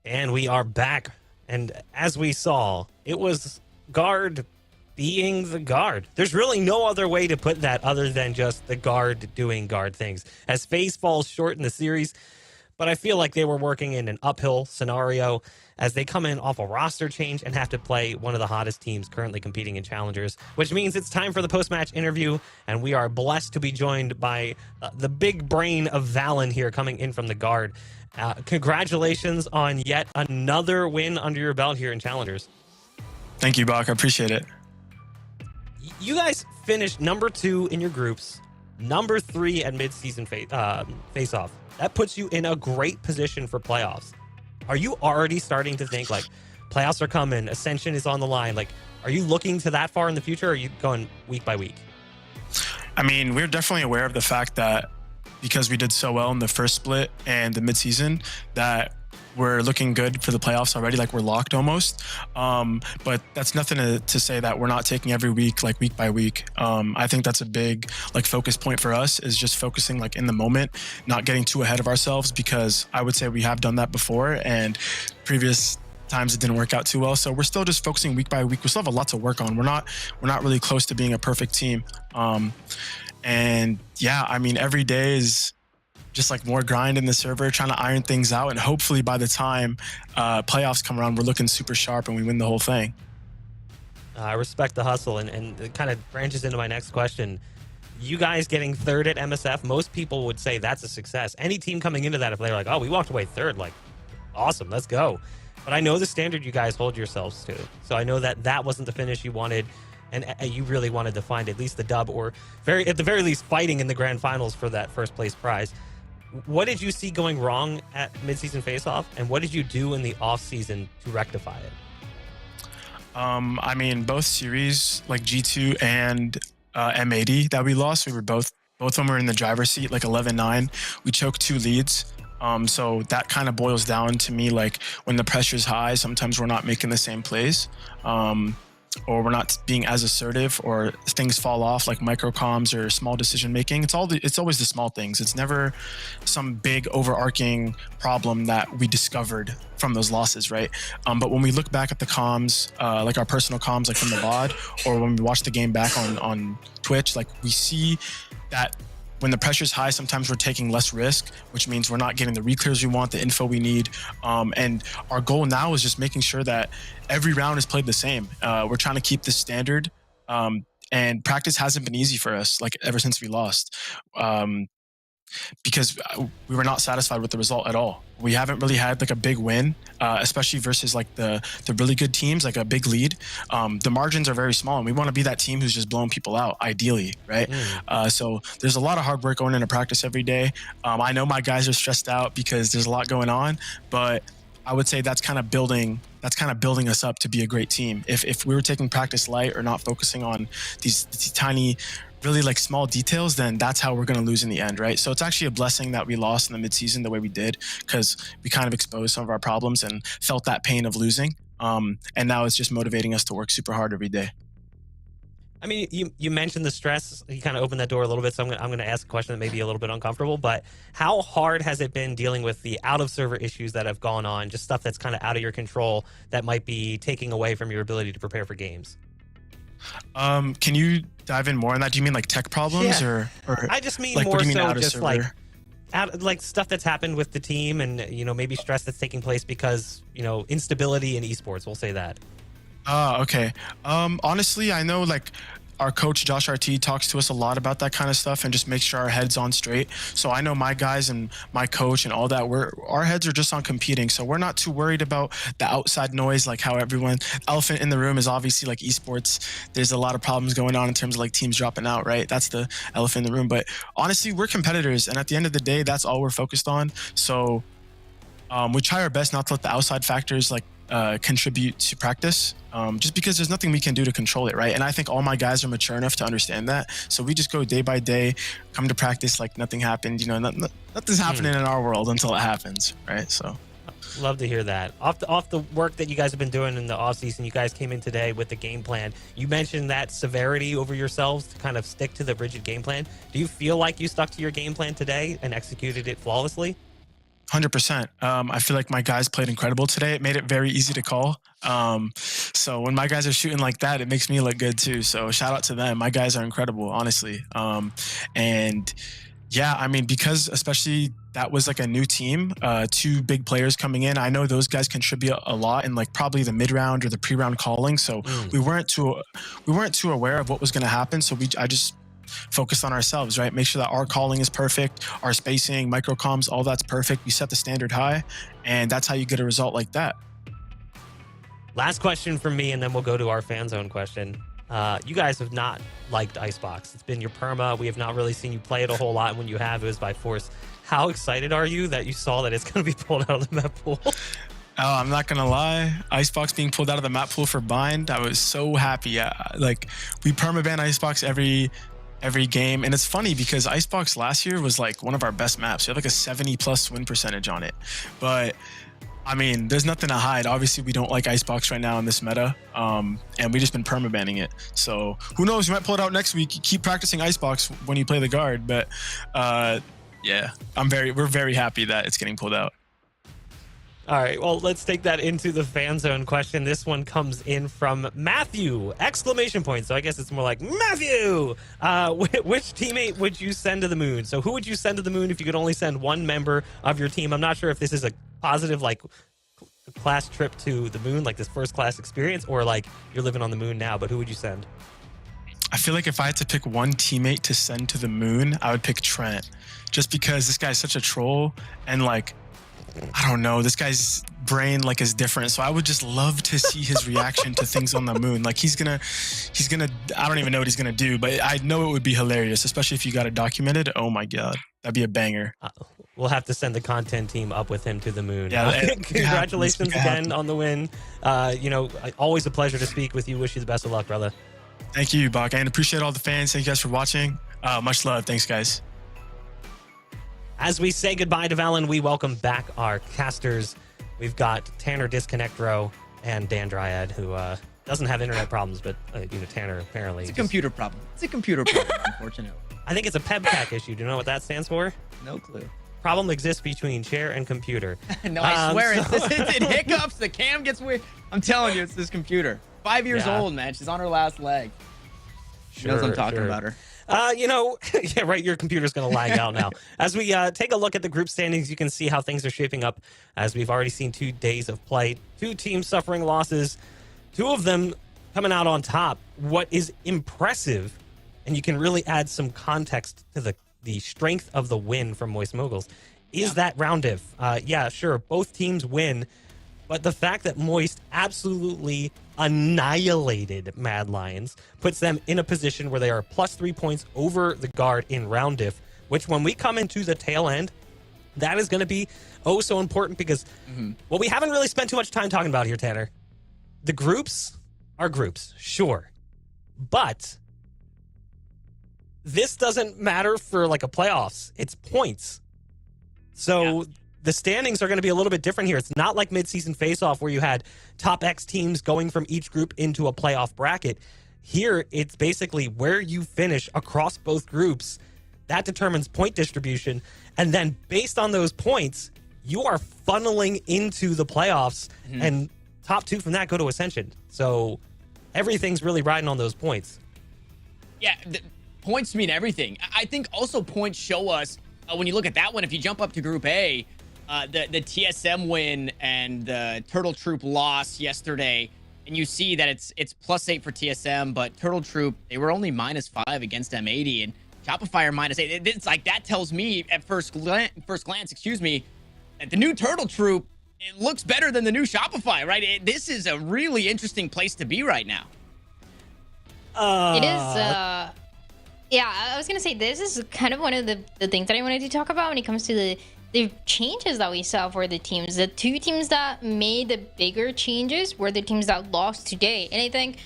And we are back. And as we saw, it was guard being the guard. There's really no other way to put that other than just the guard doing guard things. As FaZe falls short in the series, but I feel like they were working in an uphill scenario as they come in off a roster change and have to play one of the hottest teams currently competing in Challengers, which means it's time for the post-match interview, and we are blessed to be joined by the big brain of Valen here coming in from the guard. Congratulations on yet another win under your belt here in Challengers. Thank you, Bach. I appreciate it. You guys finished number 2 in your groups, number 3 at mid-season face-off. That puts you in a great position for playoffs. Are you already starting to think, like, playoffs are coming, Ascension is on the line? Like, are you looking to that far in the future, or are you going week by week? I mean, we're definitely aware of the fact that because we did so well in the first split and the mid-season, that we're looking good for the playoffs already, like we're locked almost. But that's nothing to say that we're not taking every week, like week by week. I think that's a big like focus point for us, is just focusing like in the moment, not getting too ahead of ourselves, because I would say we have done that before and previous times it didn't work out too well. So we're still just focusing week by week. We still have a lot to work on. We're not really close to being a perfect team. And yeah, I mean, every day is just like more grind in the server, trying to iron things out. And hopefully by the time playoffs come around, we're looking super sharp and we win the whole thing. I respect the hustle, and it kind of branches into my next question. You guys getting third at MSF, most people would say that's a success. Any team coming into that, if they're like, oh, we walked away third, like, awesome, let's go. But I know the standard you guys hold yourselves to. So I know that that wasn't the finish you wanted, and you really wanted to find at least the dub, or at the very least fighting in the grand finals for that first place prize. what did you see going wrong at mid-season face-off, and what did you do in the off-season to rectify it? I mean, both series, like G2 and M80 that we lost, we were both of them were in the driver's seat, like 11-9. We choked 2 leads. So that kind of boils down to me, like when the pressure's high, sometimes we're not making the same plays, or we're not being as assertive, or things fall off, like micro comms or small decision making. It's always the small things. It's never some big overarching problem that we discovered from those losses, right? But when we look back at the comms, like our personal comms, like from the VOD, or when we watch the game back on Twitch, like we see that when the pressure's high, sometimes we're taking less risk, which means we're not getting the reclears we want, the info we need. And our goal now is just making sure that every round is played the same. We're trying to keep this standard. And practice hasn't been easy for us, like ever since we lost. Because we were not satisfied with the result at all. We haven't really had like a big win, especially versus like the really good teams, like a big lead. The margins are very small, and we want to be that team who's just blowing people out, ideally, right? So there's a lot of hard work going into practice every day. I know my guys are stressed out because there's a lot going on, but I would say that's kind of building us up to be a great team. If we were taking practice light or not focusing on these tiny, really like small details, then that's how we're going to lose in the end, right? So it's actually a blessing that we lost in the mid-season the way we did, because we kind of exposed some of our problems and felt that pain of losing. And now it's just motivating us to work super hard every day. I mean, you mentioned the stress. You kind of opened that door a little bit, so I'm going to ask a question that may be a little bit uncomfortable, but how hard has it been dealing with the out-of-server issues that have gone on, just stuff that's kind of out of your control that might be taking away from your ability to prepare for games? Can you dive in more on that? Do you mean like tech problems, or I just mean like, more what do you mean so out of just server? like stuff that's happened with the team, and maybe stress that's taking place because instability in esports. We'll say that. Okay. Honestly, I know like our coach Josh RT talks to us a lot about that kind of stuff and just make sure our heads on straight. So I know my guys and my coach and all that, our heads are just on competing. So we're not too worried about the outside noise, like how elephant in the room is obviously like esports. There's a lot of problems going on in terms of like teams dropping out, right? That's the elephant in the room. But honestly, we're competitors, and at the end of the day, that's all we're focused on. So we try our best not to let the outside factors like contribute to practice, just because there's nothing we can do to control it, right? And I think all my guys are mature enough to understand that. So we just go day by day, come to practice like nothing happened. Nothing's happening in our world until it happens, right? So love to hear that. Off the work that you guys have been doing in the off season, you guys came in today with the game plan. You mentioned that severity over yourselves to kind of stick to the rigid game plan. Do you feel like you stuck to your game plan today and executed it flawlessly? 100%. I feel like my guys played incredible today. It made it very easy to call. So when my guys are shooting like that, it makes me look good too. So shout out to them. My guys are incredible, honestly. And yeah, I mean, because especially that was like a new team, 2 big players coming in. I know those guys contribute a lot in like probably the mid round or the pre-round calling. So we weren't too aware of what was going to happen. So I just focus on ourselves, right? Make sure that our calling is perfect, our spacing, micro comms, all that's perfect. We set the standard high, and that's how you get a result like that. Last question from me, and then we'll go to our fan zone question. You guys have not liked Icebox. It's been your perma. We have not really seen you play it a whole lot, and when you have, it was by force. How excited are you that you saw that it's going to be pulled out of the map pool? Oh, I'm not gonna lie. Icebox being pulled out of the map pool for bind, I was so happy. Like, we permaban Icebox every game, and it's funny because Icebox last year was like one of our best maps. We had like a 70+ win percentage on it. But I mean, there's nothing to hide. Obviously, we don't like Icebox right now in this meta, and we just been permabanning it. So who knows? You might pull it out next week. You keep practicing Icebox when you play the guard. But yeah, we're very happy that it's getting pulled out. All right, well, let's take that into the fan zone question. This one comes in from Matthew! Exclamation point. So I guess it's more like, Matthew! Which teammate would you send to the moon? So who would you send to the moon if you could only send one member of your team? I'm not sure if this is a positive, like, class trip to the moon, like this first class experience, or like you're living on the moon now, but who would you send? I feel like if I had to pick one teammate to send to the moon, I would pick Trent. Just because this guy's such a troll, and like, I don't know, this guy's brain like is different. So I would just love to see his reaction to things on the moon. Like he's gonna, I don't even know what he's gonna do, but I know it would be hilarious, especially if you got it documented. Oh my God, that'd be a banger. we'll have to send the content team up with him to the moon. Yeah, congratulations again on the win. Always a pleasure to speak with you. Wish you the best of luck, brother. Thank you, Bach, and appreciate all the fans. Thank you guys for watching. Much love. Thanks, guys. As we say goodbye to Valen, we welcome back our casters. We've got Tanner Disconnectro and Dan Dryad, who doesn't have internet problems, but Tanner apparently. It's a computer problem. It's a computer problem, unfortunately. I think it's a PEBCAC issue. Do you know what that stands for? No clue. Problem exists between chair and computer. No, I swear it hiccups. The cam gets weird. I'm telling you, it's this computer. 5 years old, man. She's on her last leg. She knows I'm talking about her. Yeah, right. Your computer's going to lag out now. As we take a look at the group standings, you can see how things are shaping up. As we've already seen 2 days of play, 2 teams suffering losses, 2 of them coming out on top. What is impressive, and you can really add some context to the strength of the win from Moist Moguls, is that round diff. Yeah, sure, both teams win, but the fact that Moist absolutely annihilated Mad Lions puts them in a position where they are +3 points over the guard in round diff, which when we come into the tail end, that is going to be so important because what we haven't really spent too much time talking about here, Tanner, the groups are groups, sure, but this doesn't matter for like a playoffs. It's points. So the standings are going to be a little bit different here. It's not like mid-season face-off where you had top X teams going from each group into a playoff bracket. Here, it's basically where you finish across both groups. That determines point distribution. And then based on those points, you are funneling into the playoffs. And top 2 from that go to Ascension. So everything's really riding on those points. Yeah, points mean everything. I think also points show us, when you look at that one, if you jump up to Group A, the TSM win and the Turtle Troop loss yesterday, and you see that it's +8 for TSM, but Turtle Troop, they were only -5 against M80, and Shopify are -8. It's like, that tells me at first glance, that the new Turtle Troop, it looks better than the new Shopify, right? This is a really interesting place to be right now. It is. Yeah, I was going to say, this is kind of one of the things that I wanted to talk about when it comes to the changes that we saw for the teams. The 2 teams that made the bigger changes were the teams that lost today. And I think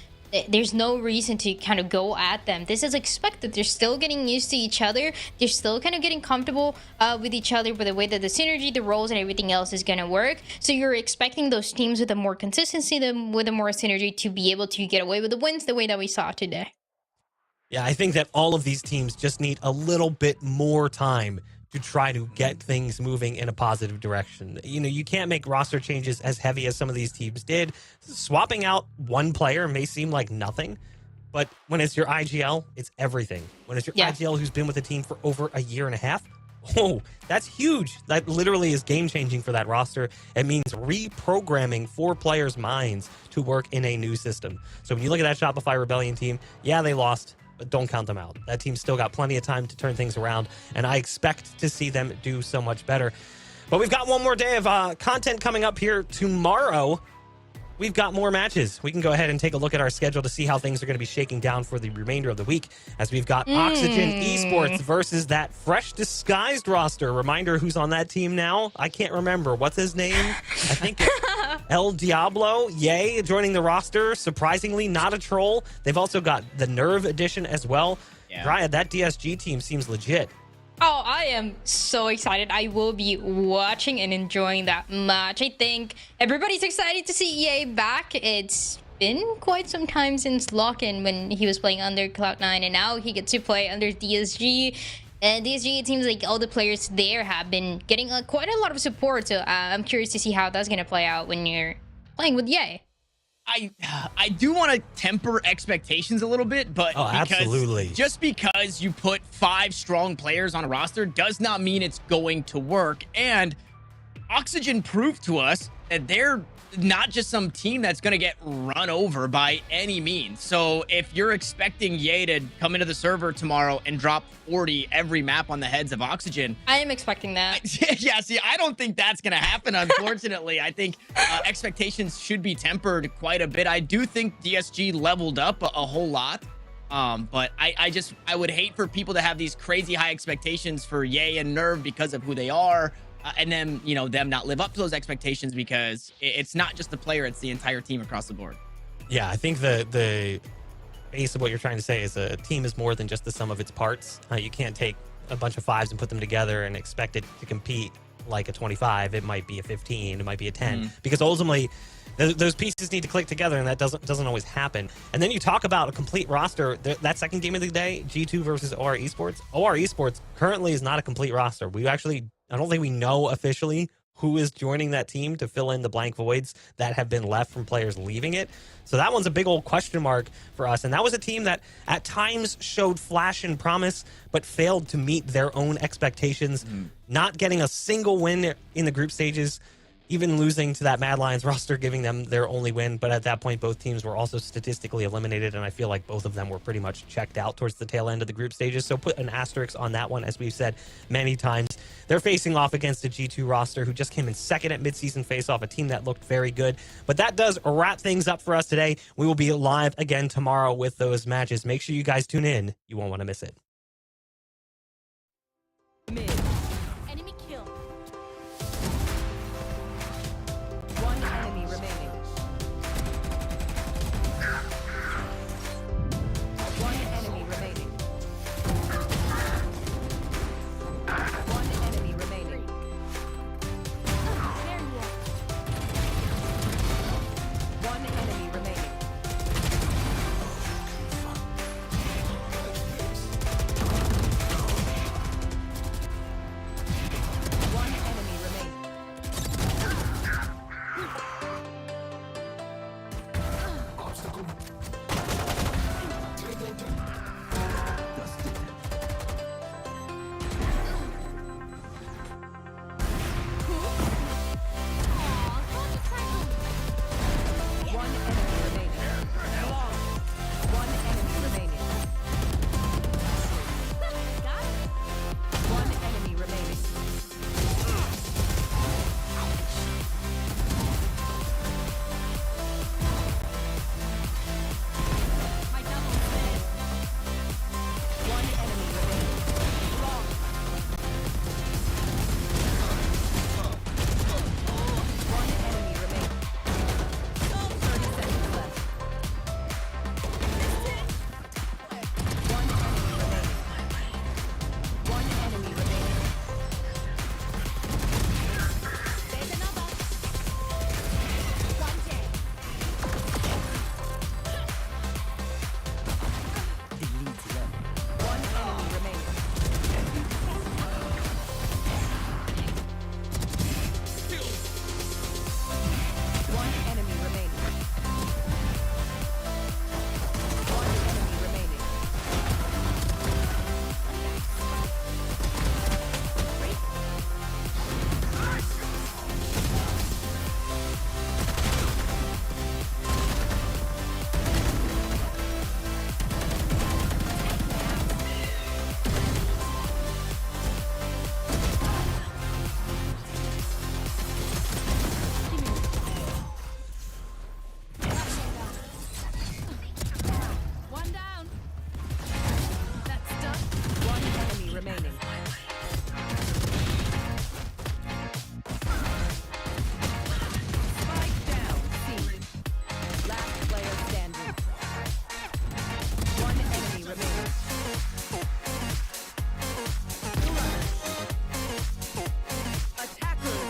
there's no reason to kind of go at them. This is expected. They're still getting used to each other. They're still kind of getting comfortable with each other, with the way that the synergy, the roles, and everything else is going to work. So you're expecting those teams with a more consistency, with a more synergy, to be able to get away with the wins the way that we saw today. Yeah, I think that all of these teams just need a little bit more time to try to get things moving in a positive direction. You can't make roster changes as heavy as some of these teams did. Swapping out one player may seem like nothing, but when it's your IGL, it's everything. When it's your IGL who's been with the team for over a year and a half, that's huge. That literally is game-changing for that roster. It means reprogramming 4 players' minds to work in a new system. So when you look at that Shopify Rebellion team, yeah, they lost, but don't count them out. That team's still got plenty of time to turn things around, and I expect to see them do so much better. But we've got one more day of content coming up here tomorrow. We've got more matches. We can go ahead and take a look at our schedule to see how things are going to be shaking down for the remainder of the week, as we've got Oxygen Esports versus that fresh disguised roster. Reminder, who's on that team now? I can't remember. What's his name? I think it's El Diablo. Yay, joining the roster. Surprisingly, not a troll. They've also got the Nerve edition as well. Dryad, that DSG team seems legit. Oh, I am so excited. I will be watching and enjoying that match. I think everybody's excited to see EA back. It's been quite some time since Lock-In when he was playing under Cloud9, and now he gets to play under DSG. And DSG, it seems like all the players there have been getting quite a lot of support. So I'm curious to see how that's going to play out when you're playing with EA. I do want to temper expectations a little bit, but absolutely. Just because you put 5 strong players on a roster does not mean it's going to work. And Oxygen proved to us that they're not just some team that's going to get run over by any means. So if you're expecting Ye to come into the server tomorrow and drop 40 every map on the heads of Oxygen, I am expecting that. Yeah, see, I don't think that's going to happen, unfortunately. I think expectations should be tempered quite a bit. I do think DSG leveled up a whole lot. But I would hate for people to have these crazy high expectations for Ye and Nerve because of who they are, and then them not live up to those expectations because it's not just the player, it's the entire team across the board. Yeah, I think the base of what you're trying to say is a team is more than just the sum of its parts. You can't take a bunch of 5s and put them together and expect it to compete like a 25. It might be a 15, it might be a 10, because ultimately those pieces need to click together, and that doesn't always happen. And then you talk about a complete roster. That second game of the day, G2 versus OR Esports. OR Esports currently is not a complete roster. I don't think we know officially who is joining that team to fill in the blank voids that have been left from players leaving it. So that one's a big old question mark for us. And that was a team that at times showed flash and promise, but failed to meet their own expectations, not getting a single win in the group stages, even losing to that Mad Lions roster, giving them their only win. But at that point, both teams were also statistically eliminated, and I feel like both of them were pretty much checked out towards the tail end of the group stages. So put an asterisk on that one, as we've said many times. They're facing off against a G2 roster who just came in second at mid-season face-off, a team that looked very good. But that does wrap things up for us today. We will be live again tomorrow with those matches. Make sure you guys tune in. You won't want to miss it.